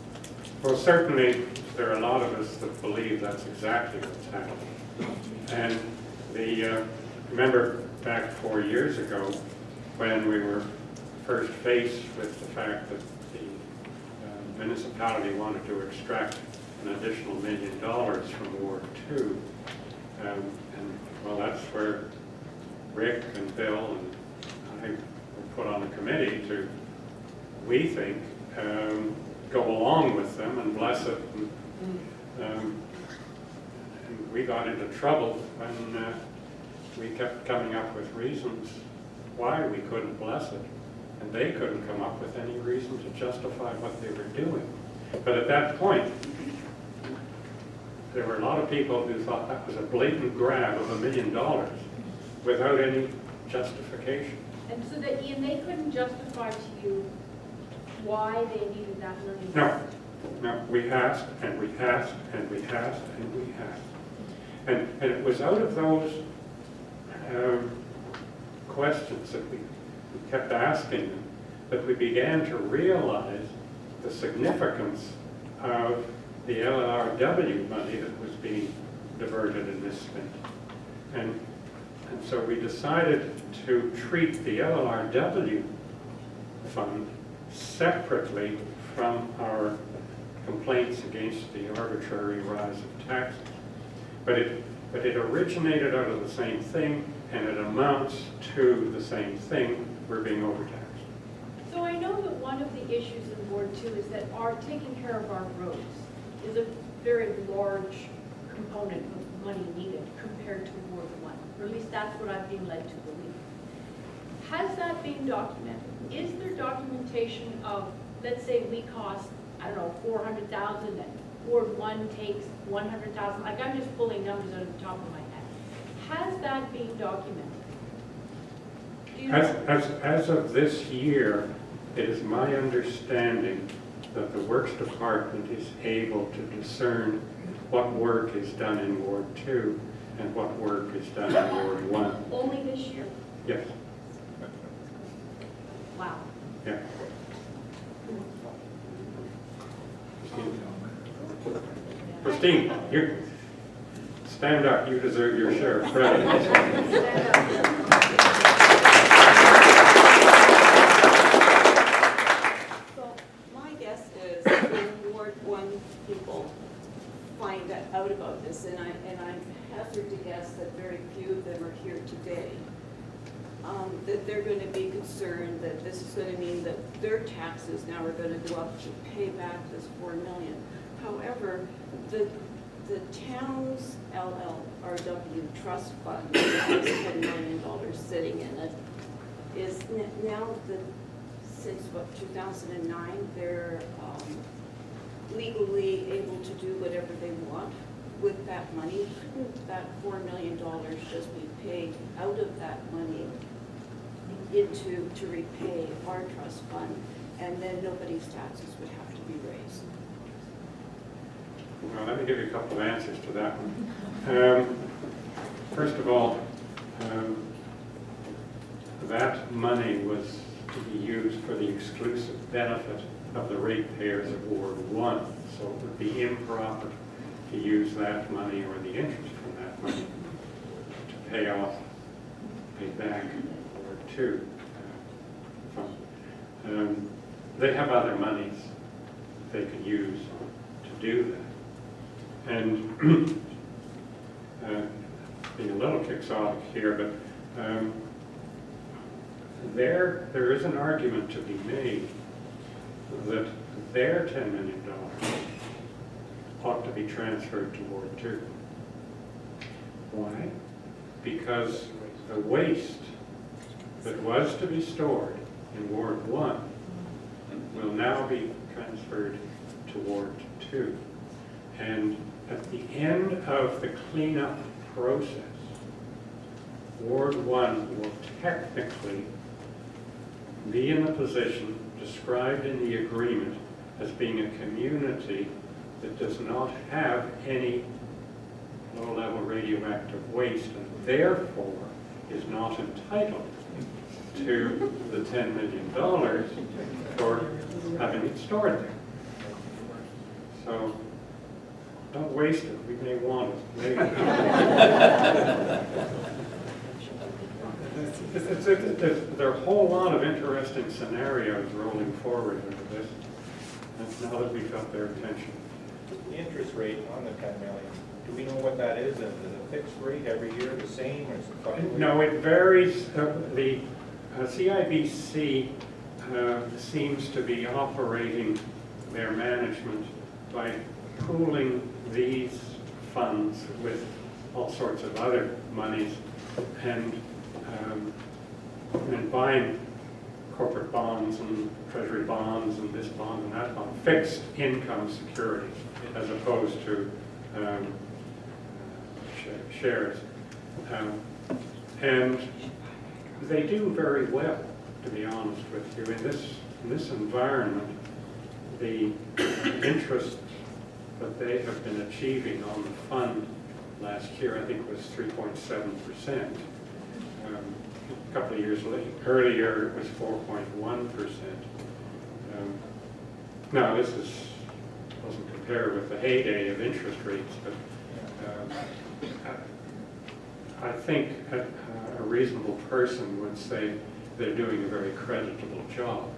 Well, certainly there are a lot of us that believe that's exactly what's happening. And remember back 4 years ago when we were first faced with the fact that the municipality wanted to extract an additional $1 million from Ward 2. And well, that's where Rick and Bill and I were put on a committee to, we think, go along with them and bless it. And we got into trouble when we kept coming up with reasons why we couldn't bless it. And they couldn't come up with any reason to justify what they were doing. But at that point, there were a lot of people who thought that was a blatant grab of $1 million without any justification. And so that, Ian, they couldn't justify to you why they needed that $1 million? No, we asked, and we asked, and we asked, and we asked. And it was out of those questions that we kept asking them that we began to realize the significance of the LLRW money that was being diverted and misspent. And so we decided to treat the LLRW fund separately from our complaints against the arbitrary rise of taxes. But it originated out of the same thing, and it amounts to the same thing. We're being overtaxed. So I know that one of the issues in Ward 2 is that taking care of our roads is a very large component of money needed compared to Ward 1, or at least that's what I've been led to believe. Has that been documented? Is there documentation of, let's say we cost, I don't know, $400,000 and Ward 1 takes $100,000? Like, I'm just pulling numbers out of the top of my head. Has that been documented? Do you know? As of this year, it is my understanding that the Works Department is able to discern what work is done in Ward 2 and what work is done in Ward 1. Only this year? Yes. Wow. Yeah. Christine, you, stand up, you deserve your share of credit. So my guess is when Ward 1 people find out about this, and I hazard to guess that very few of them are here today, that they're going to be concerned that this is going to mean that their taxes now are going to go up to pay back this $4 million. However, the town's LLRW trust fund, which has $10 million sitting in it, is now since what, 2009, they're legally able to do whatever they want with that money. Couldn't that $4 million just be paid out of that money to repay our trust fund, and then nobody's taxes would have to be raised? Well, let me give you a couple of answers to that one. First of all, that money was to be used for the exclusive benefit of the ratepayers of Ward 1, so it would be improper to use that money or the interest from that money to pay back Ward 2 fund. They have other monies they can use to do that. And being a little quixotic here, but there is an argument to be made that their $10 million ought to be transferred to Ward 2. Why? Because the waste that was to be stored in Ward 1 will now be transferred to Ward 2. And at the end of the cleanup process, Ward 1 will technically be in the position described in the agreement as being a community that does not have any low-level radioactive waste and therefore is not entitled to the $10 million for having it stored there. So don't waste it. We may want it later. There are a whole lot of interesting scenarios rolling forward into this, and now that we've got their attention. The interest rate on the 10 million, do we know what that is? Is it a fixed rate every year, the same, or is it fluctuating? No, it varies. The CIBC seems to be operating their management by pooling these funds with all sorts of other monies and buying corporate bonds and treasury bonds and this bond and that bond, fixed income securities as opposed to shares. And they do very well, to be honest with you. In this environment, the interest that they have been achieving on the fund last year, I think, was 3.7%. A couple of years earlier, it was 4.1%. Now, this doesn't compare with the heyday of interest rates, but I think a reasonable person would say they're doing a very creditable job,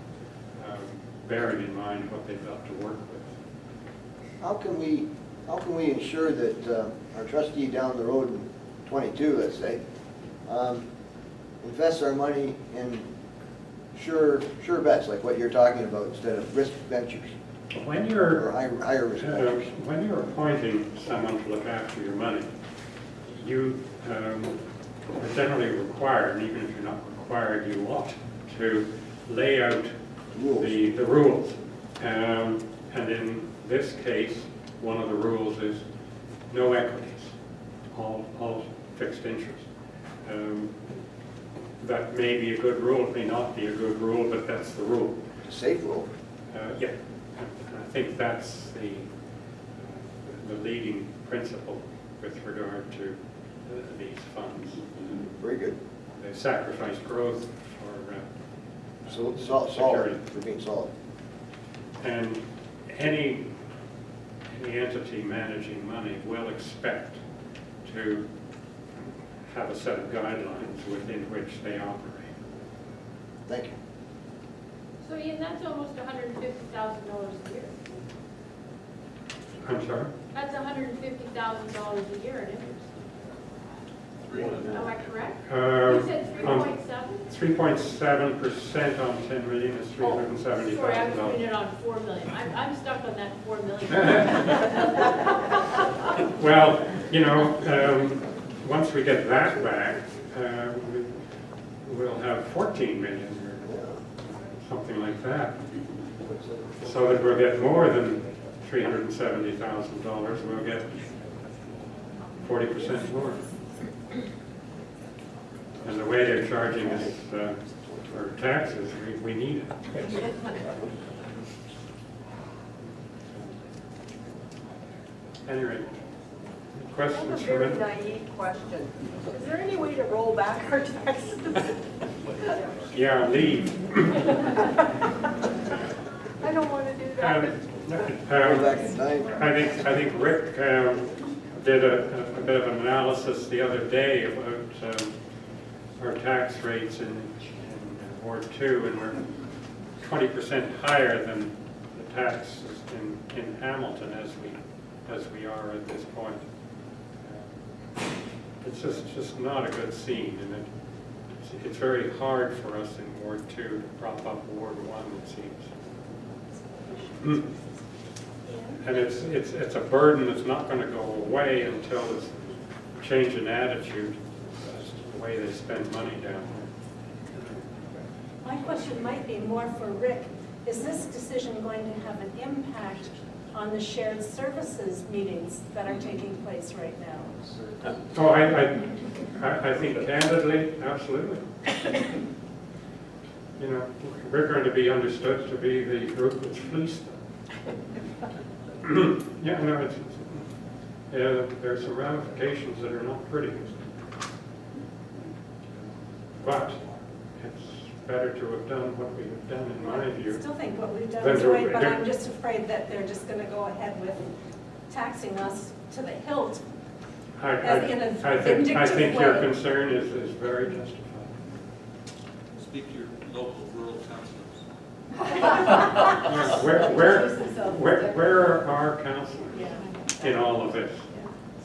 bearing in mind what they've got to work with. How can we ensure that our trustee down the road in 22, let's say, invests our money in sure bets like what you're talking about instead of risk ventures? When you're or higher risk ventures. when you're appointing someone to look after your money, you are generally required, and even if you're not required, you ought to lay out the rules. And in this case, one of the rules is no equities, all fixed interest. That may be a good rule, it may not be a good rule, but that's the rule. It's a safe rule. Yeah, I think that's the leading principle with regard to these funds. Very good. They sacrifice growth for solid, for being solid. And any the entity managing money will expect to have a set of guidelines within which they operate. Thank you. So Ian, that's almost $150,000 a year. I'm sorry? That's $150,000 a year in interest. Am I correct? You said 3.7? 3.7% on 10 million is $370,000. Sorry, I was doing it on 4 million. I'm stuck on that 4 million. Well, you know, once we get that back, we'll have 14 million or something like that. So that we'll get more than $370,000, we'll get 40% more. And the way they're charging us for taxes, we need it. Anyway, questions from I it? have a very naive question. Is there any way to roll back our taxes? Yeah, leave. I don't want to do that. I think Rick did a bit of an analysis the other day about our tax rates in Ward 2, and we're 20% higher than the taxes in Hamilton as we are at this point. It's just not a good scene, and it's very hard for us in Ward 2 to prop up Ward 1, it seems. And it's a burden that's not going to go away until there's a change in attitude as to the way they spend money down there. My question might be more for Rick. Is this decision going to have an impact on the shared services meetings that are taking place right now? Oh, I think candidly, absolutely. You know, we're going to be understood to be the group that's fleeced them. Yeah, no, there's some ramifications that are not pretty. But it's better to have done what we have done, in my view. I still think what we've done is right, but I'm just afraid that they're just going to go ahead with taxing us to the hilt. I think your concern is very justified. Speak to your local rural councillors. Where are our councillors in all of this?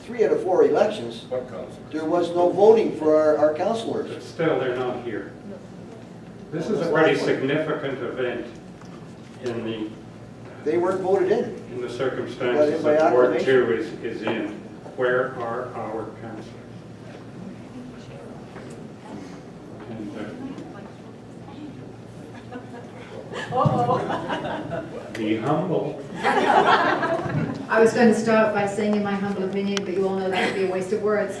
3 out of 4 elections, What council? there was no voting for our councillors. But still, they're not here. This is a pretty significant event in the They weren't voted in. circumstances that Ward 2 is in. Where are our councillors? And be humble. I was going to start by saying in my humble opinion, but you all know that would be a waste of words.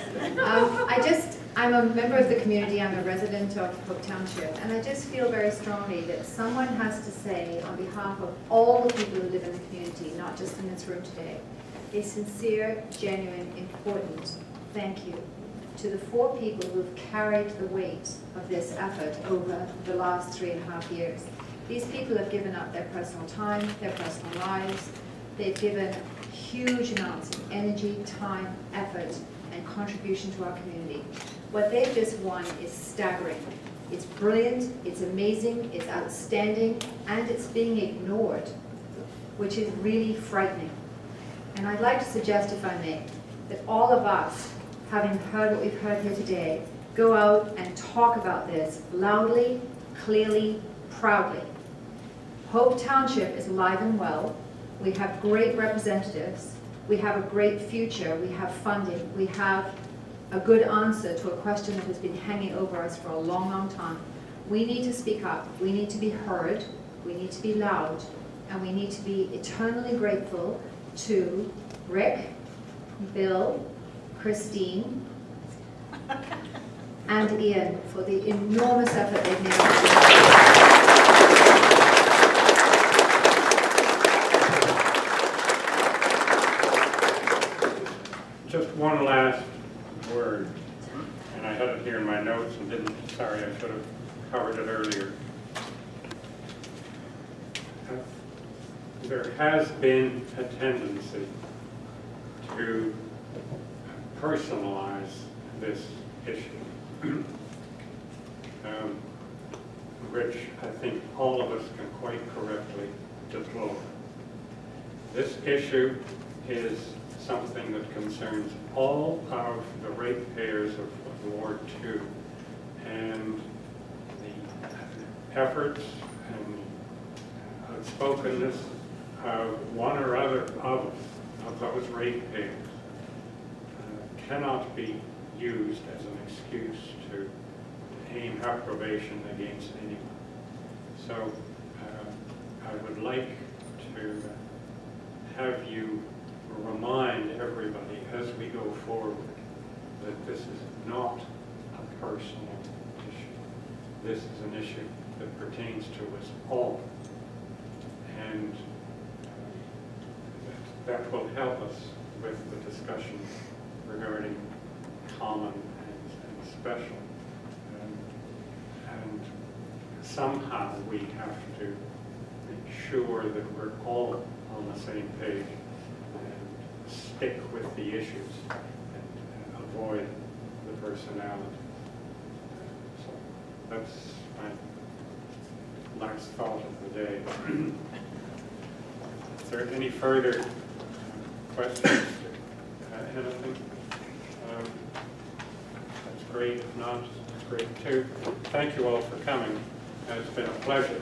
I'm a member of the community, I'm a resident of Hope Township, and I just feel very strongly that someone has to say on behalf of all the people who live in the community, not just in this room today, a sincere, genuine, important thank you to the 4 people who've carried the weight of this effort over the last 3.5 years. These people have given up their personal time, their personal lives. They've given huge amounts of energy, time, effort, and contribution to our community. What they've just won is staggering. It's brilliant, it's amazing, it's outstanding, and it's being ignored, which is really frightening. And I'd like to suggest, if I may, that all of us, having heard what we've heard here today, go out and talk about this loudly, clearly, proudly. Hope Township is alive and well. We have great representatives. We have a great future. We have funding. We have a good answer to a question that has been hanging over us for a long, long time. We need to speak up. We need to be heard. We need to be loud. And we need to be eternally grateful to Rick, Bill, Christine, and Ian for the enormous effort they've made. Just one last word, and I had it here in my notes and didn't, sorry, I should have covered it earlier. There has been a tendency to personalize this issue. Which I think all of us can quite correctly deplore. This issue is something that concerns all of the ratepayers of Ward 2, and the efforts and the outspokenness of one or other of those ratepayers cannot be used as an excuse to aim reprobation against anyone. So I would like to have you remind everybody as we go forward that this is not a personal issue. This is an issue that pertains to us all. And that will help us with the discussion regarding common and special. And somehow we have to make sure that we're all on the same page and stick with the issues and avoid the personality. So that's my last thought of the day. Is there any further questions? Anything? That's great. If not, it's great too. Thank you all for coming. It's been a pleasure.